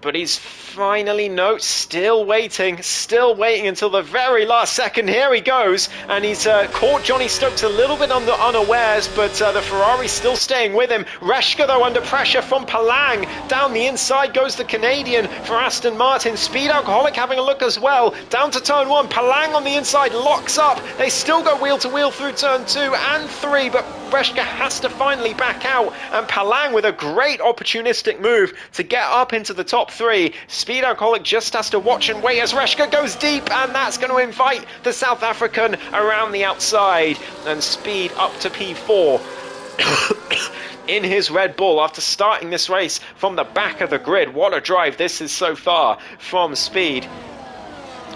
but he's finally, no, still waiting until the very last second. Here he goes, and he's caught Johnny Stokes a little bit unawares, but the Ferrari's still staying with him. Reshka, though, under pressure from Palang. Down the inside goes the Canadian for Aston Martin. Speed Alcoholic having a look as well. Down to turn 1. Palang on the inside locks up. They still go wheel to wheel through turn 2 and 3, but Reshka has to finally back out, and Palang with a great opportunistic move to get up into the top 3. Speed Alcoholic just has to watch and wait as Reshka goes deep, and that's going to invite the South African around the outside, and Speed up to P4 in his Red Bull after starting this race from the back of the grid. What a drive this is so far from Speed.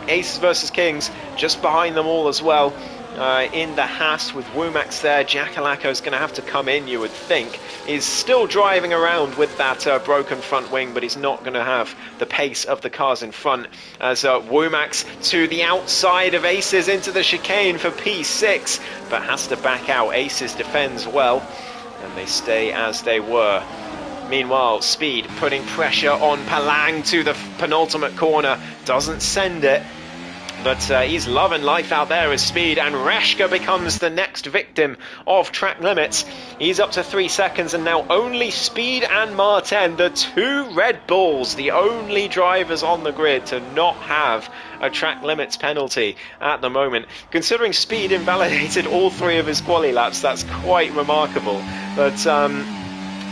Aces versus Kings just behind them all as well. In the Haas with Womax there. Jackalacco's going to have to come in, you would think. He's still driving around with that broken front wing, but he's not going to have the pace of the cars in front, as Womax to the outside of Aces into the chicane for P6, but has to back out. Aces defends well, and they stay as they were. Meanwhile, Speed putting pressure on Palang to the penultimate corner, doesn't send it. But he's loving life out there with Speed, and Reshka becomes the next victim of track limits. He's up to 3 seconds, and now only Speed and Martin, the two Red Bulls, the only drivers on the grid to not have a track limits penalty at the moment. Considering Speed invalidated all 3 of his quali laps, that's quite remarkable. But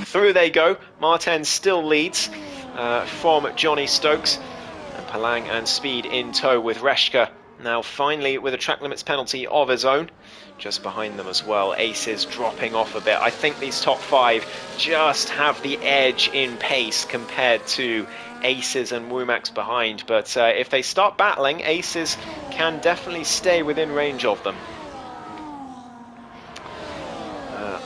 through they go. Martin still leads from Johnny Stokes. Palang and Speed in tow with Reshka now finally with a track limits penalty of his own. Just behind them as well, Aces dropping off a bit. I think these top 5 just have the edge in pace compared to Aces and Womack's behind, but if they start battling, Aces can definitely stay within range of them.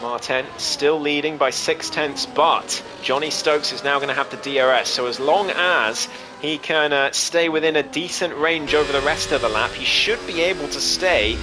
Martin still leading by 0.6, but Johnny Stokes is now going to have the DRS, so as long as he can stay within a decent range over the rest of the lap, he should be able to stay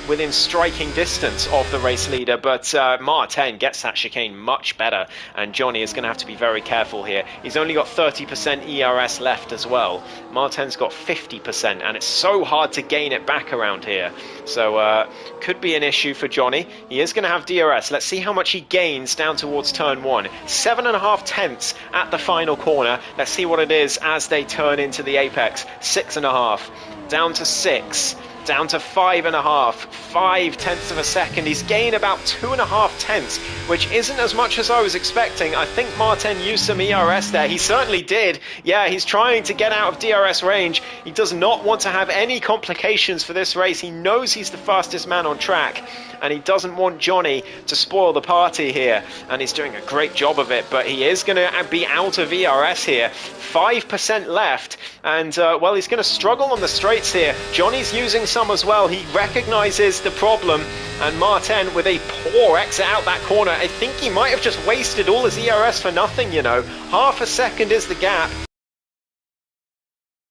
within striking distance of the race leader. But Martin gets that chicane much better, and Johnny is going to have to be very careful here. He's only got 30% ERS left as well. Martin's got 50%, and it's so hard to gain it back around here. So could be an issue for Johnny. He is going to have DRS. Let's see how much he gains down towards turn 1. 7.5 tenths at the final corner. Let's see what it is as they turn into the apex. 6.5 down to 6. Down to 5.5, 5 tenths of a second. He's gained about 2.5 tenths, which isn't as much as I was expecting. I think Martin used some ERS there. He certainly did. Yeah, he's trying to get out of DRS range. He does not want to have any complications for this race. He knows he's the fastest man on track, and he doesn't want Johnny to spoil the party here. And he's doing a great job of it, but he is going to be out of ERS here. 5% left, and well, he's going to struggle on the straights here. Johnny's using some as well. He recognises the problem, and Martin with a poor exit out that corner. I think he might have just wasted all his ERS for nothing, you know. Half a second is the gap.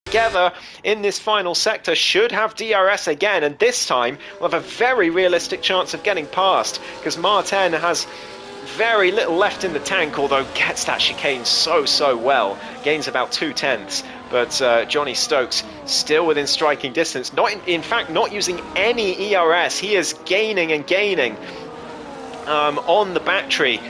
Together in this final sector should have DRS again, and this time we'll have a very realistic chance of getting past, because Martin has very little left in the tank, although gets that chicane so well. Gains about 2 tenths. But Johnny Stokes still within striking distance. In fact, not using any ERS. He is gaining and gaining on the battery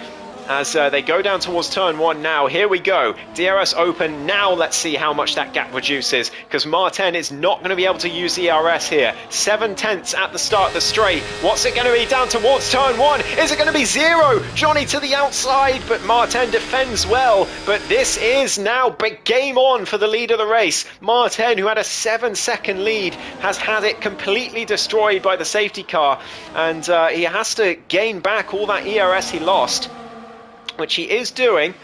as they go down towards turn 1 now. Here we go. DRS open. Now let's see how much that gap reduces, because Martin is not going to be able to use ERS here. 7 tenths at the start of the straight. What's it going to be down towards turn 1? Is it going to be 0? Johnny to the outside, but Martin defends well. But this is now big game on for the lead of the race. Martin, who had a 7-second lead, has had it completely destroyed by the safety car, and he has to gain back all that ERS he lost, which he is doing,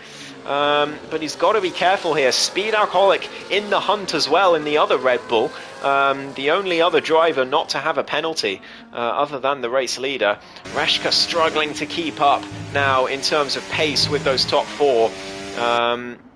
but he's got to be careful here. Speed Alcoholic in the hunt as well in the other Red Bull. The only other driver not to have a penalty other than the race leader. Reshka struggling to keep up now in terms of pace with those top 4.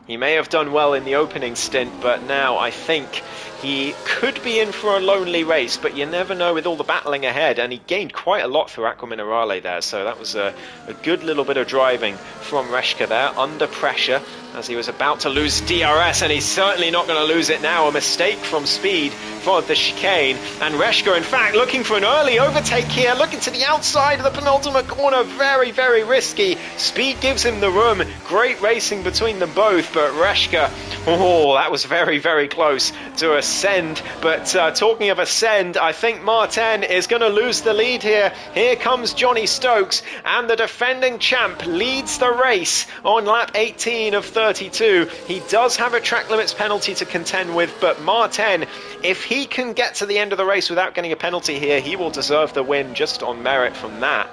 He may have done well in the opening stint, but now I think he could be in for a lonely race, but you never know with all the battling ahead, and he gained quite a lot through Aqua Minerale there, so that was a good little bit of driving from Reshka there, under pressure, as he was about to lose DRS, and he's certainly not going to lose it now. A mistake from Speed for the chicane, and Reshka, in fact, looking for an early overtake here, looking to the outside of the penultimate corner, very risky. Speed gives him the room, great racing between them both, but Reshka, oh, that was very close to ascend. But talking of ascend, I think Martin is going to lose the lead here. Here comes Johnny Stokes, and the defending champ leads the race on lap 18 of 32. He does have a track limits penalty to contend with, but Martin, if he can get to the end of the race without getting a penalty here, he will deserve the win just on merit from that.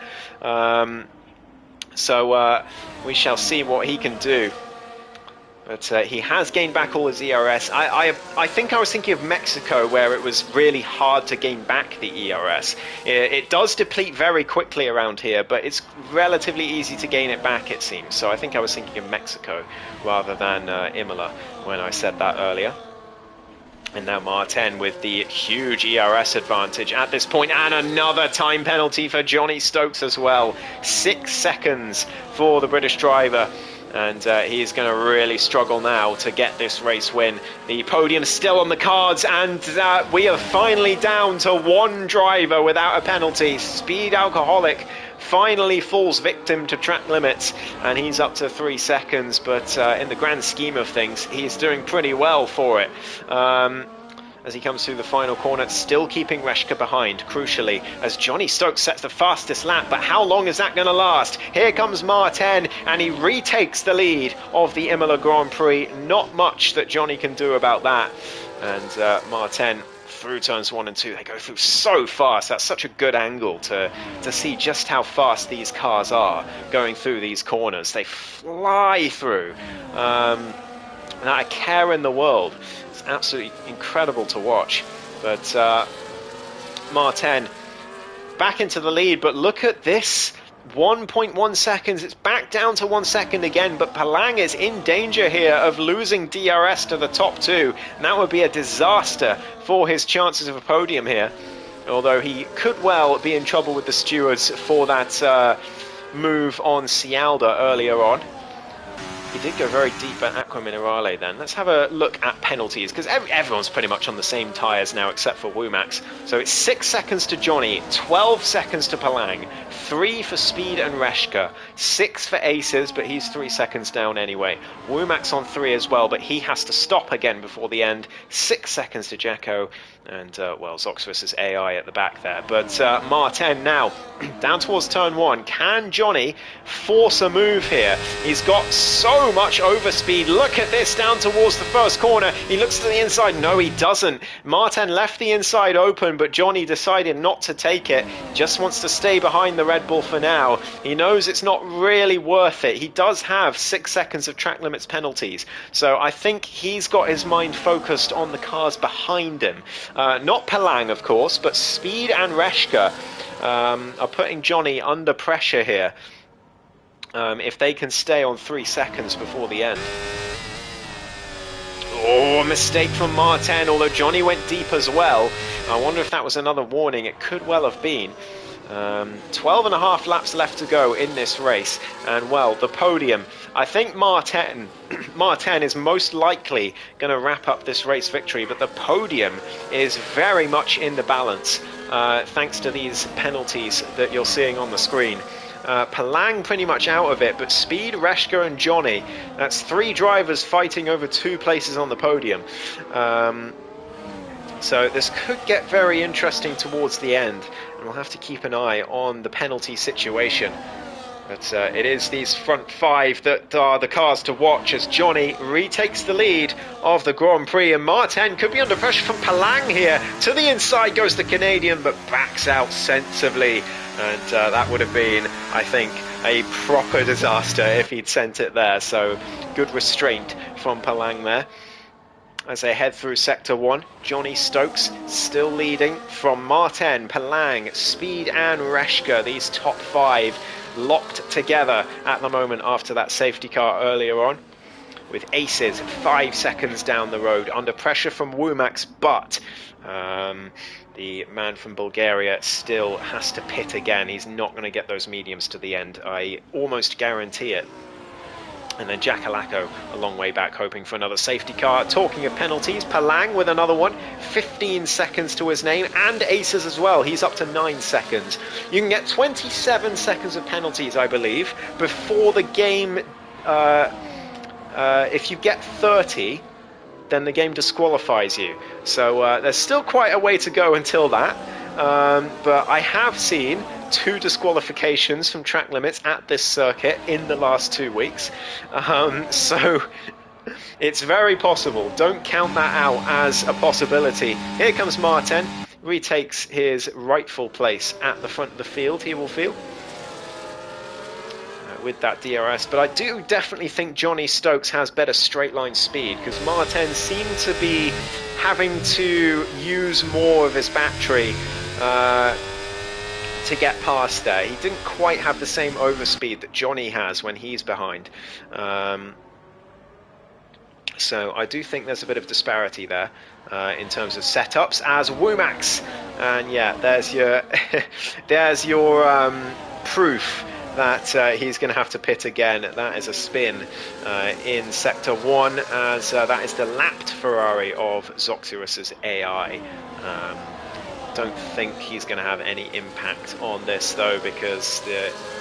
So we shall see what he can do. But he has gained back all his ERS. I think I was thinking of Mexico, where it was really hard to gain back the ERS. It does deplete very quickly around here, but it's relatively easy to gain it back, it seems. So I think I was thinking of Mexico rather than Imola when I said that earlier. And now Martin with the huge ERS advantage at this point, and another time penalty for Johnny Stokes as well. 6 seconds for the British driver. and he's going to really struggle now to get this race win. The podium is still on the cards, and we are finally down to one driver without a penalty. Speed Alcoholic finally falls victim to track limits, and he's up to 3 seconds, but in the grand scheme of things, he's doing pretty well for it. As he comes through the final corner, still keeping Reshka behind, crucially, as Johnny Stokes sets the fastest lap, but how long is that going to last? Here comes Martin, and he retakes the lead of the Imola Grand Prix. Not much that Johnny can do about that, and Martin through turns 1 and 2, they go through so fast. That's such a good angle to see just how fast these cars are going through these corners. They fly through, not a care in the world. It's absolutely incredible to watch. But Martin back into the lead, but look at this, 1.1 seconds. It's back down to 1 second again, but Palang is in danger here of losing DRS to the top two, and that would be a disaster for his chances of a podium here, although he could well be in trouble with the stewards for that move on Cialda earlier on. He did go very deep at Aqua Minerale then. Let's have a look at penalties, because everyone's pretty much on the same tyres now except for Womax. So it's 6 seconds to Johnny, 12 seconds to Palang, 3 for Speed and Reshka, 6 for Aces, but he's 3 seconds down anyway. Womax on 3 as well, but he has to stop again before the end. 6 seconds to Jekko, and well, Zoxvis is AI at the back there. But Martin now down towards turn 1. Can Johnny force a move here? He's got so much overspeed. Look at this down towards the first corner. He looks to the inside. No, he doesn't. Martin left the inside open, but Johnny decided not to take it. Just wants to stay behind the Red Bull for now. He knows it's not really worth it. He does have 6 seconds of track limits penalties, so I think he's got his mind focused on the cars behind him. Not Palang, of course, but Speed and Reshka are putting Johnny under pressure here. If they can stay on 3 seconds before the end. Oh, a mistake from Martin, although Johnny went deep as well. I wonder if that was another warning. It could well have been. 12 and a half laps left to go in this race, and well, the podium, I think Martin is most likely going to wrap up this race victory, but the podium is very much in the balance thanks to these penalties that you're seeing on the screen. Palang pretty much out of it, but Speed, Reshka and Johnny, that's 3 drivers fighting over 2 places on the podium. So this could get very interesting towards the end, and we'll have to keep an eye on the penalty situation. But it is these front 5 that are the cars to watch as Johnny retakes the lead of the Grand Prix, and Martin could be under pressure from Palang here. To the inside goes the Canadian, but backs out sensibly, and that would have been, I think, a proper disaster if he'd sent it there. So good restraint from Palang there. As they head through Sector 1, Johnny Stokes still leading from Martin, Palang, Speed and Reshka. These top 5 locked together at the moment after that safety car earlier on, with Aces 5 seconds down the road, under pressure from Womax, but the man from Bulgaria still has to pit again. He's not going to get those mediums to the end, I almost guarantee it. And then Jackalacco a long way back, hoping for another safety car. Talking of penalties, Palang with another one, 15 seconds to his name, and Aces as well. He's up to 9 seconds. You can get 27 seconds of penalties, I believe, before the game. If you get 30, then the game disqualifies you. So there's still quite a way to go until that. But I have seen 2 disqualifications from track limits at this circuit in the last 2 weeks. So it's very possible. Don't count that out as a possibility. Here comes Martin. Retakes his rightful place at the front of the field, he will feel, with that DRS. But I do definitely think Johnny Stokes has better straight line speed, because Martin seemed to be having to use more of his battery to get past there. He didn't quite have the same overspeed that Johnny has when he's behind. So I do think there's a bit of disparity there in terms of setups as Womax. And yeah, there's your there's your proof that he's going to have to pit again. That is a spin in Sector 1, as that is the lapped Ferrari of Zoxyrus's AI. Don't think he's going to have any impact on this though, because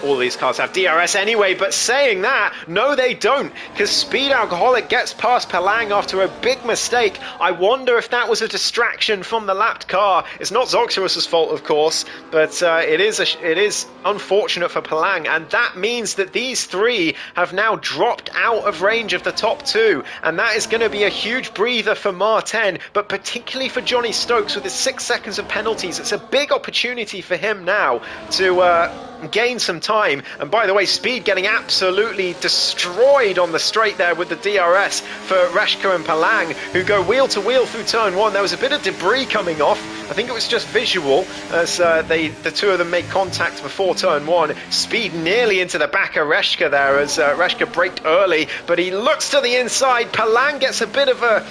all these cars have DRS anyway. But saying that, no they don't, because Speed Alcoholic gets past Palang after a big mistake. I wonder if that was a distraction from the lapped car. It's not Zoxyrus's fault, of course, but it is unfortunate for Palang, and that means that these three have now dropped out of range of the top two, and that is going to be a huge breather for Martin, but particularly for Johnny Stokes with his 6 seconds of penalties. It's a big opportunity for him now to gain some time. And by the way, Speed getting absolutely destroyed on the straight there with the DRS for Reshka and Palang, who go wheel to wheel through turn 1. There was a bit of debris coming off. I think it was just visual, as the two of them made contact before turn 1. Speed nearly into the back of Reshka there, as Reshka braked early, but he looks to the inside. Palang gets a bit of a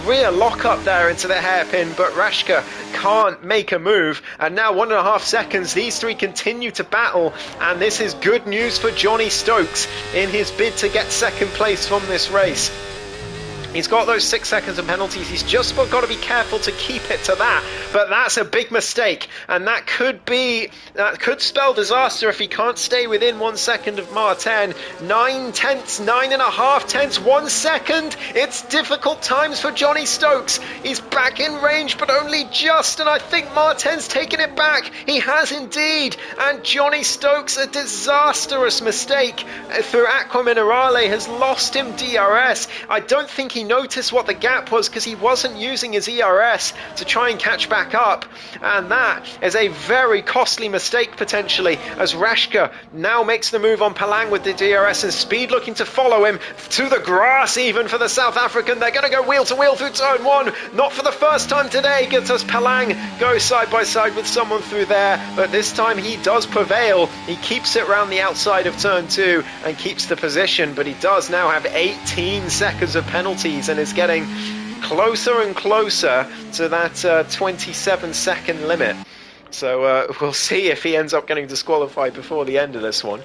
rear lock-up there into the hairpin, but Reshka can't make a move. And now 1.5 seconds, these three continue to battle, and this is good news for Johnny Stokes in his bid to get second place from this race. He's got those 6 seconds of penalties. He's just got to be careful to keep it to that. But that's a big mistake, and that could spell disaster if he can't stay within 1 second of Martin. 9 tenths, 9.5 tenths, 1 second. It's difficult times for Johnny Stokes. He's back in range, but only just, and I think Martin's taken it back. He has indeed, and Johnny Stokes, a disastrous mistake through Aqua Minerale, has lost him DRS. I don't think he noticed what the gap was, because he wasn't using his ERS to try and catch back up, and that is a very costly mistake potentially, as Reshka now makes the move on Palang with the DRS, and Speed looking to follow him to the grass even for the South African. They're going to go wheel to wheel through turn 1, not for the first time today. Gets us Palang go side by side with someone through there, but this time he does prevail. He keeps it round the outside of turn 2 and keeps the position, but he does now have 18 seconds of penalty and is getting closer and closer to that 27-second limit. So we'll see if he ends up getting disqualified before the end of this one.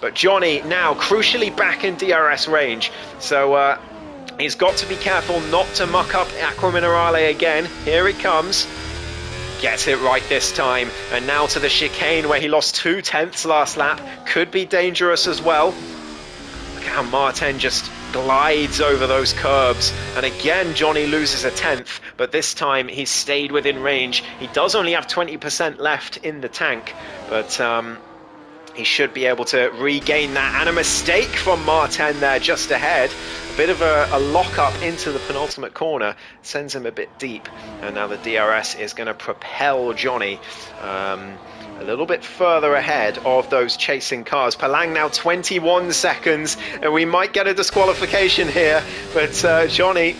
But Johnny now crucially back in DRS range, so he's got to be careful not to muck up Aqua Minerale again. Here he comes. Gets it right this time, and now to the chicane where he lost 2 tenths last lap. Could be dangerous as well. Look how Martin just glides over those curbs, and again Johnny loses a tenth, but this time he's stayed within range. He does only have 20% left in the tank, but he should be able to regain that. And a mistake from Martin there just ahead. A bit of a lock-up into the penultimate corner, sends him a bit deep, and now the DRS is going to propel Johnny a little bit further ahead of those chasing cars. Palang now 21 seconds, and we might get a disqualification here, but Johnny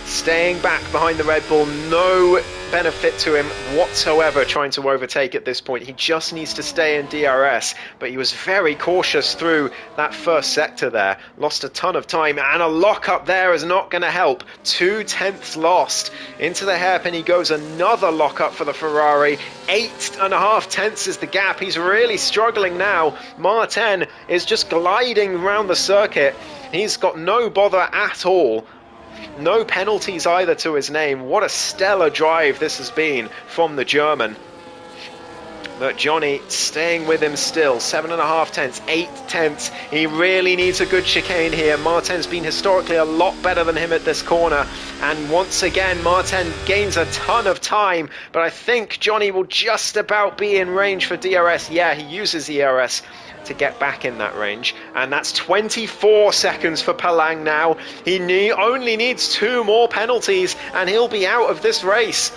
staying back behind the Red Bull, no benefit to him whatsoever trying to overtake at this point. He just needs to stay in DRS, but he was very cautious through that first sector there. Lost a ton of time, and a lock-up there is not going to help. 2 tenths lost. Into the hairpin he goes, another lock-up for the Ferrari. 8.5 tenths is the gap. He's really struggling now. Martin is just gliding around the circuit. He's got no bother at all. No penalties either to his name. What a stellar drive this has been from the German. But Johnny staying with him still. 7.5 tenths, 8 tenths. He really needs a good chicane here. Martin's been historically a lot better than him at this corner. And once again, Martin gains a ton of time. But I think Johnny will just about be in range for DRS. Yeah, he uses ERS to get back in that range, and that's 24 seconds for Palang now. He only needs 2 more penalties and he'll be out of this race.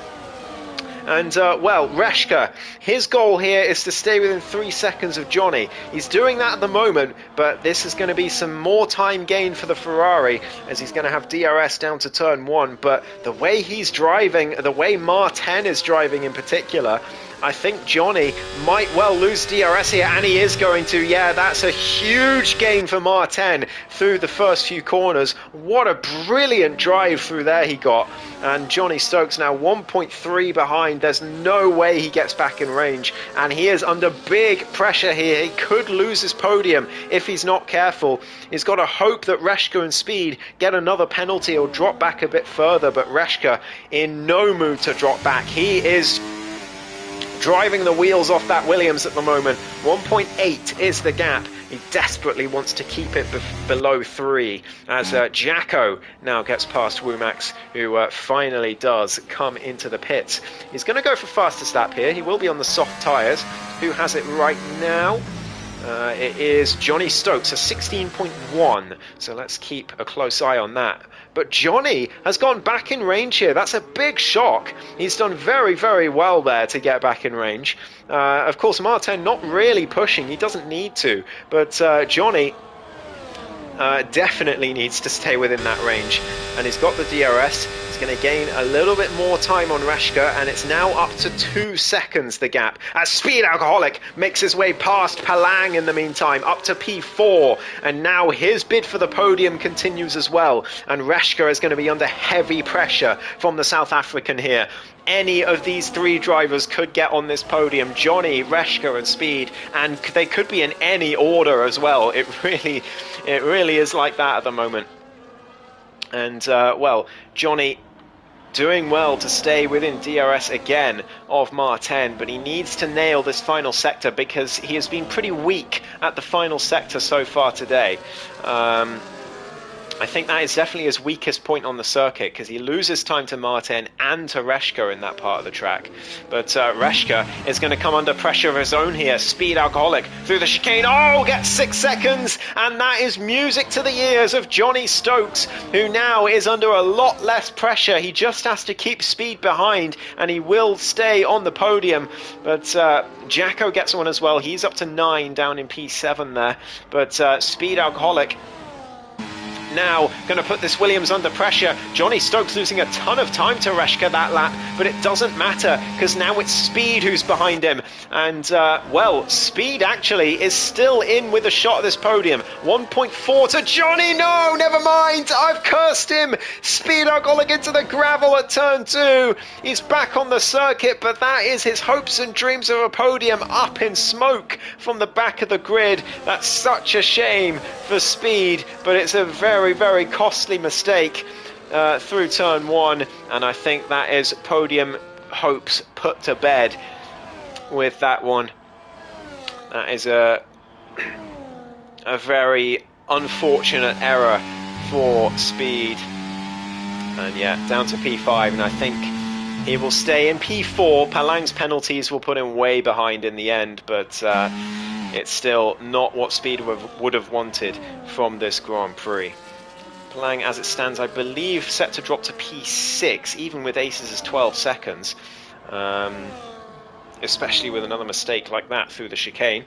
And well, Reshka, his goal here is to stay within 3 seconds of Johnny. He's doing that at the moment, but this is going to be some more time gain for the Ferrari, as he's going to have DRS down to turn 1. But the way he's driving, the way Martin is driving in particular, I think Johnny might well lose DRS here, and he is going to. Yeah, that's a huge gain for Martin through the first few corners. What a brilliant drive through there he got. And Johnny Stokes now 1.3 behind. There's no way he gets back in range, and he is under big pressure here. He could lose his podium if he's not careful. He's got to hope that Reshka and Speed get another penalty or drop back a bit further, but Reshka in no mood to drop back. He is driving the wheels off that Williams at the moment. 1.8 is the gap. He desperately wants to keep it below 3 as Jacko now gets past Womax, who finally does come into the pits. He's going to go for fastest lap here. He will be on the soft tyres. Who has it right now? It is Johnny Stokes, a 16.1, so let's keep a close eye on that. But Johnny has gone back in range here. That's a big shock. He's done very, very well there to get back in range. Of course, Martin not really pushing. He doesn't need to, but Johnny definitely needs to stay within that range. And he's got the DRS. He's going to gain a little bit more time on Reshka, and it's now up to 2 seconds, the gap. As Speed Alcoholic makes his way past Palang in the meantime, up to P4. And now his bid for the podium continues as well. And Reshka is going to be under heavy pressure from the South African here. Any of these 3 drivers could get on this podium. Johnny, Reshka and Speed, and they could be in any order as well. It really is like that at the moment. And well, Johnny doing well to stay within DRS again of Martin, but he needs to nail this final sector because he has been pretty weak at the final sector so far today. I think that is definitely his weakest point on the circuit because he loses time to Martin and to Reshka in that part of the track. But Reshka is going to come under pressure of his own here. Speed Alcoholic through the chicane. Oh, gets 6 seconds. And that is music to the ears of Johnny Stokes, who now is under a lot less pressure. He just has to keep Speed behind and he will stay on the podium. But Jacko gets one as well. He's up to 9 down in P7 there. But Speed Alcoholic now going to put this Williams under pressure. Johnny Stokes losing a ton of time to Reshka that lap, but it doesn't matter because now it's Speed who's behind him. And well, Speed actually is still in with a shot at this podium. 1.4 to Johnny. No, never mind, I've cursed him. Speed Alcoholic into the gravel at turn 2. He's back on the circuit, but that is his hopes and dreams of a podium up in smoke from the back of the grid. That's such a shame for Speed, but it's a very, very costly mistake through turn 1, and I think that is podium hopes put to bed with that one. That is a very unfortunate error for Speed, and yeah, down to P5, and I think he will stay in P4. Palang's penalties will put him way behind in the end, but it's still not what Speed would have wanted from this Grand Prix. Palang, as it stands, I believe, set to drop to P6, even with aces as 12 seconds, especially with another mistake like that through the chicane.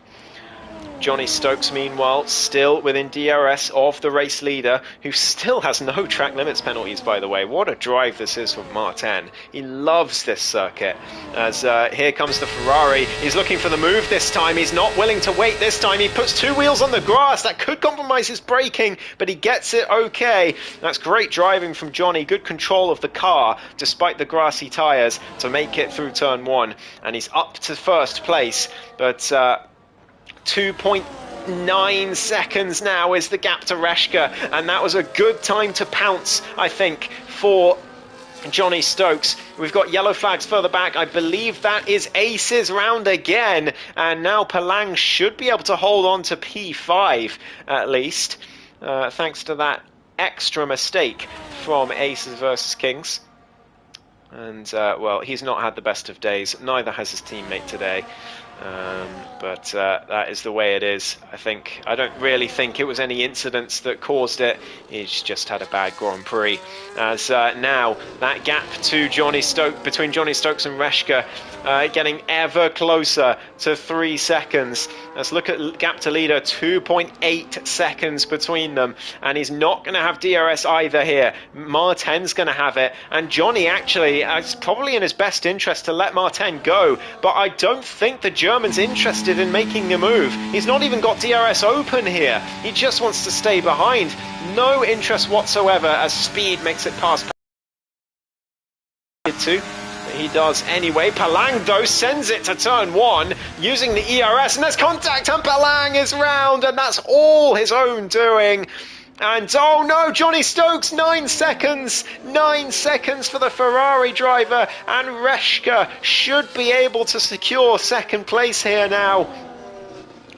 Johnny Stokes, meanwhile, still within DRS of the race leader, who still has no track limits penalties, by the way. What a drive this is from Martin. He loves this circuit. As here comes the Ferrari. He's looking for the move this time. He's not willing to wait this time. He puts 2 wheels on the grass. That could compromise his braking, but he gets it okay. That's great driving from Johnny. Good control of the car, despite the grassy tyres, to make it through turn 1. And he's up to first place, but 2.9 seconds now is the gap to Reshka, and that was a good time to pounce, I think, for Johnny Stokes. We've got yellow flags further back. I believe that is aces round again, and now Palang should be able to hold on to P5 at least, thanks to that extra mistake from aces versus kings. And well, he's not had the best of days, neither has his teammate today. But that is the way it is. I don't really think it was any incidents that caused it. He's just had a bad Grand Prix. As now that gap to between Johnny Stokes and Reshka getting ever closer to 3 seconds. Let's look at gap to leader, 2.8 seconds between them, and he's not going to have DRS either here. Martin's going to have it, and Johnny actually, it's probably in his best interest to let Martin go, but I don't think the German's interested in making a move. He's not even got DRS open here. He just wants to stay behind. No interest whatsoever as speed makes it past two. He does anyway. Palang, though, sends it to turn 1 using the ERS, and there's contact, and Palang is round, and that's all his own doing. And oh no, Johnny Stokes, 9 seconds! 9 seconds for the Ferrari driver, and Reshka should be able to secure second place here now.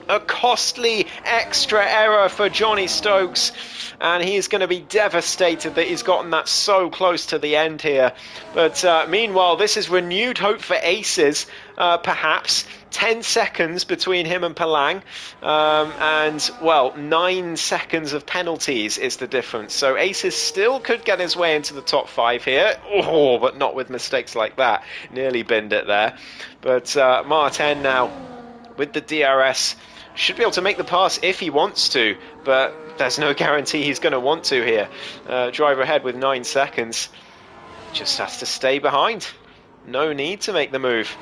A costly extra error for Johnny Stokes, and he's going to be devastated that he's gotten that so close to the end here. But meanwhile, this is renewed hope for Aces, perhaps. 10 seconds between him and Palang, and, well, 9 seconds of penalties is the difference. So Aces still could get his way into the top 5 here, but not with mistakes like that. Nearly binned it there. But Martin now, with the DRS, should be able to make the pass if he wants to, but there's no guarantee he's going to want to here. Driver ahead with 9 seconds. Just has to stay behind. No need to make the move.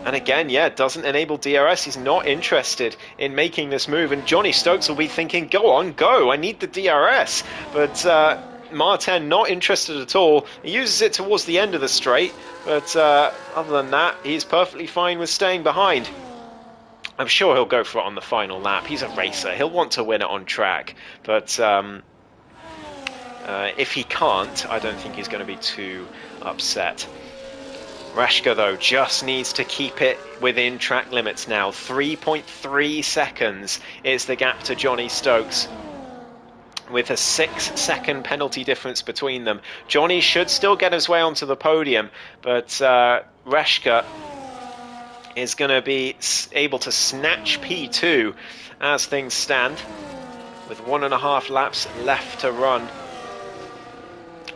And again, yeah, doesn't enable DRS. He's not interested in making this move. And Johnny Stokes will be thinking, go on, go. I need the DRS. But Martin not interested at all. He uses it towards the end of the straight. But other than that, he's perfectly fine with staying behind. I'm sure he'll go for it on the final lap. He's a racer. He'll want to win it on track. But if he can't, I don't think he's going to be too upset. Reshka, though, just needs to keep it within track limits now. 3.3 seconds is the gap to Johnny Stokes, with a 6-second penalty difference between them. Johnny should still get his way onto the podium, but Reshka is going to be able to snatch P2 as things stand, with 1.5 laps left to run.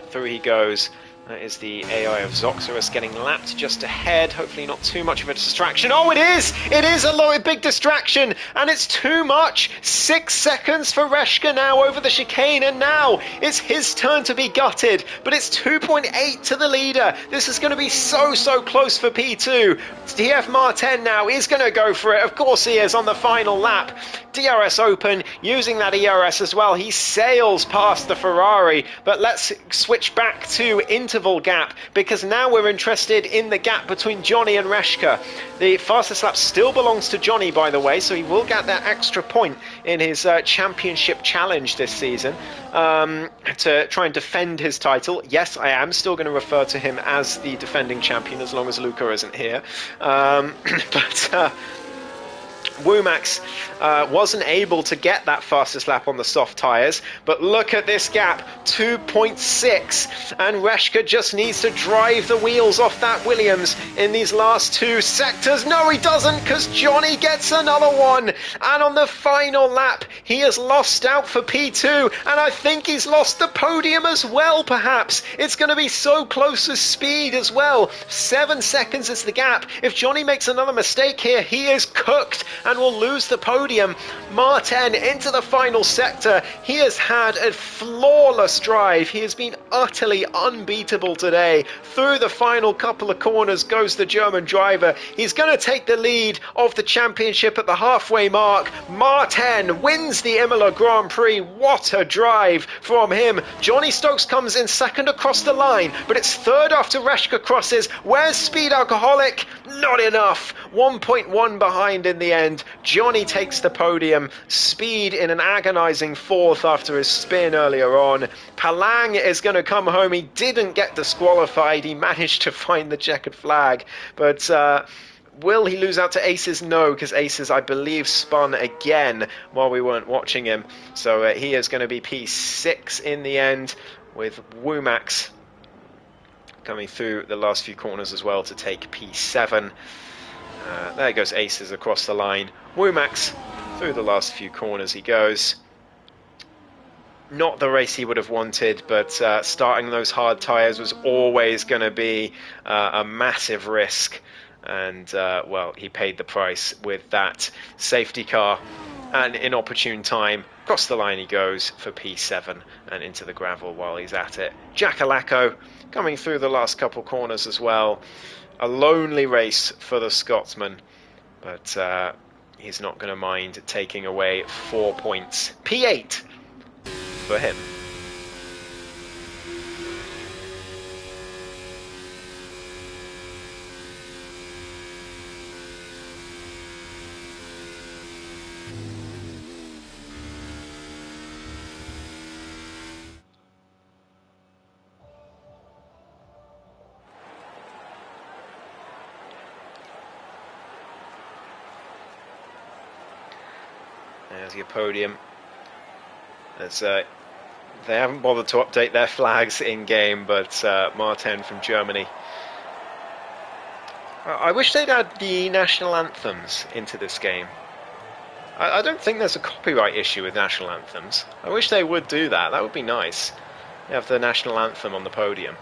Through he goes. That is the AI of Zoxerus getting lapped just ahead. Hopefully not too much of a distraction. Oh, it is! It is a big distraction, and it's too much. 6 seconds for Reshka now over the chicane, and now it's his turn to be gutted. But it's 2.8 to the leader. This is going to be so close for P2. TF Martin now is going to go for it. Of course he is on the final lap. DRS open, using that ERS as well. He sails past the Ferrari, but let's switch back to interval gap, because now we're interested in the gap between Johnny and Reshka. The fastest lap still belongs to Johnny, by the way, so he will get that extra point in his championship challenge this season to try and defend his title. Yes, I am still going to refer to him as the defending champion as long as Luca isn't here. Womax wasn't able to get that fastest lap on the soft tyres, but look at this gap, 2.6, and Reshka just needs to drive the wheels off that Williams in these last 2 sectors. No, he doesn't, because Johnny gets another one, and on the final lap, he has lost out for P2, and I think he's lost the podium as well, perhaps. It's going to be so close to speed as well. 7 seconds is the gap. If Johnny makes another mistake here, he is cooked and will lose the podium. Martin into the final sector. He has had a flawless drive. He has been utterly unbeatable today. Through the final couple of corners goes the German driver. He's going to take the lead of the championship at the halfway mark. Martin wins the Imola Grand Prix. What a drive from him. Johnny Stokes comes in second across the line, but it's third after Reshka crosses. Where's Speed Alcoholic? Not enough. 1.1 behind in the end. Johnny takes the podium. Speed in an agonising fourth after his spin earlier on. Palang is going to come home. He didn't get disqualified. He managed to find the checkered flag. But will he lose out to Aces? No, because Aces, I believe, spun again while we weren't watching him. So he is going to be P6 in the end, with Womax coming through the last few corners as well to take P7. There goes Aces across the line. Womack's through the last few corners he goes. Not the race he would have wanted, but starting those hard tyres was always going to be a massive risk. And, well, he paid the price with that safety car. And inopportune time, across the line he goes for P7 and into the gravel while he's at it. Jackalacco coming through the last couple corners as well. A lonely race for the Scotsman, but he's not going to mind taking away 4 points. P8 for him. There's your podium. They haven't bothered to update their flags in game, but Martin from Germany. I wish they'd add the national anthems into this game. I don't think there's a copyright issue with national anthems. I wish they would do that. That would be nice. They have the national anthem on the podium.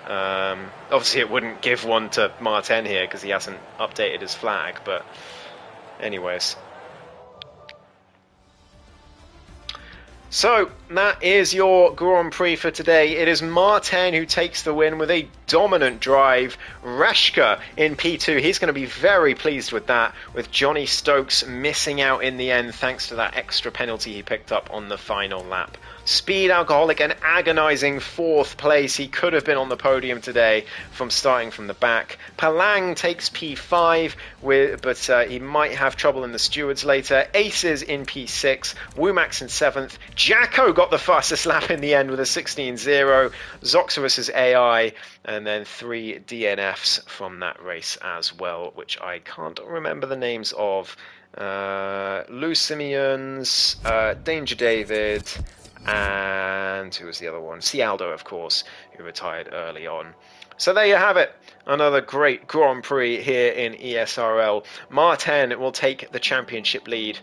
Obviously, it wouldn't give one to Martin here because he hasn't updated his flag, but anyways. So, that is your Grand Prix for today. It is Martin who takes the win with a dominant drive. Reshka in P2, he's going to be very pleased with that, with Johnny Stokes missing out in the end thanks to that extra penalty he picked up on the final lap. Speed Alcoholic, an agonising 4th place. He could have been on the podium today from starting from the back. Palang takes P5, but he might have trouble in the stewards later. Aces in P6, Womack's in 7th. Jacko got the fastest lap in the end with a 16.0. Zoxerus's AI, and then 3 DNFs from that race as well, which I can't remember the names of. Lou Simeons, Danger David, and who was the other one? Cialdo, of course, who retired early on. So there you have it. Another great Grand Prix here in ESRL. Martin will take the championship lead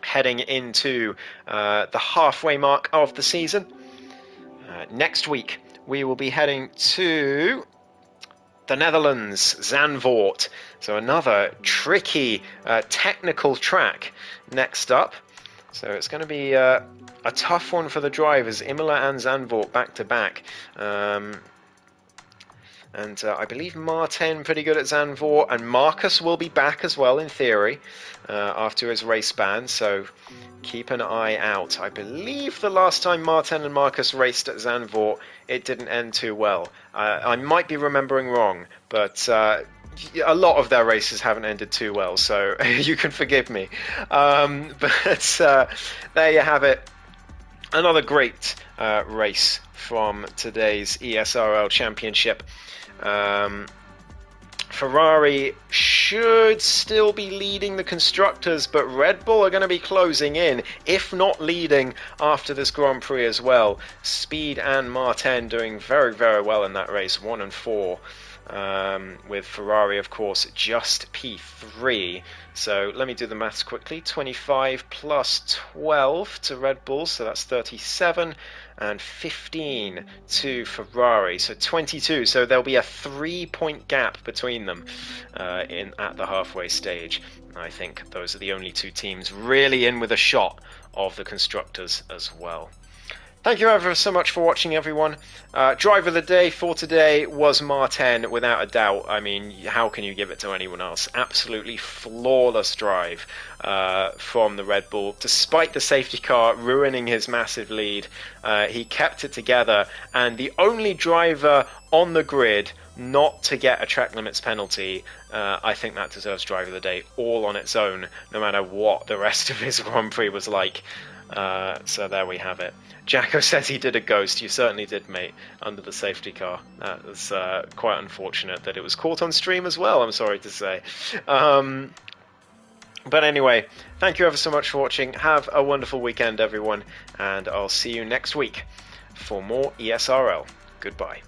heading into the halfway mark of the season. Next week, we will be heading to the Netherlands, Zandvoort. So another tricky technical track next up. So it's going to be a tough one for the drivers, Imola and Zandvoort back to back. And I believe Martin pretty good at Zandvoort, and Marcus will be back as well in theory after his race ban, so keep an eye out. I believe the last time Martin and Marcus raced at Zandvoort, it didn't end too well. I might be remembering wrong, but a lot of their races haven't ended too well, so you can forgive me. But there you have it. Another great race from today's ESRL Championship. Ferrari should still be leading the constructors, but Red Bull are going to be closing in, if not leading, after this Grand Prix as well. Speed and Martin doing very, very well in that race, 1 and 4. With Ferrari, of course, just P3. So let me do the maths quickly. 25 plus 12 to Red Bull, so that's 37, and 15 to Ferrari, so 22. So there'll be a 3-point gap between them at the halfway stage. I think those are the only two teams really in with a shot of the constructors as well. Thank you ever so much for watching, everyone. Driver of the day for today was Martin, without a doubt. I mean, how can you give it to anyone else? Absolutely flawless drive from the Red Bull. Despite the safety car ruining his massive lead, he kept it together, and the only driver on the grid not to get a track limits penalty, I think that deserves driver of the day all on its own, no matter what the rest of his Grand Prix was like. So there we have it. Jacko says he did a ghost. You certainly did, mate, under the safety car. That was quite unfortunate that it was caught on stream as well, I'm sorry to say. But anyway, thank you ever so much for watching. Have a wonderful weekend, everyone, and I'll see you next week for more ESRL. Goodbye.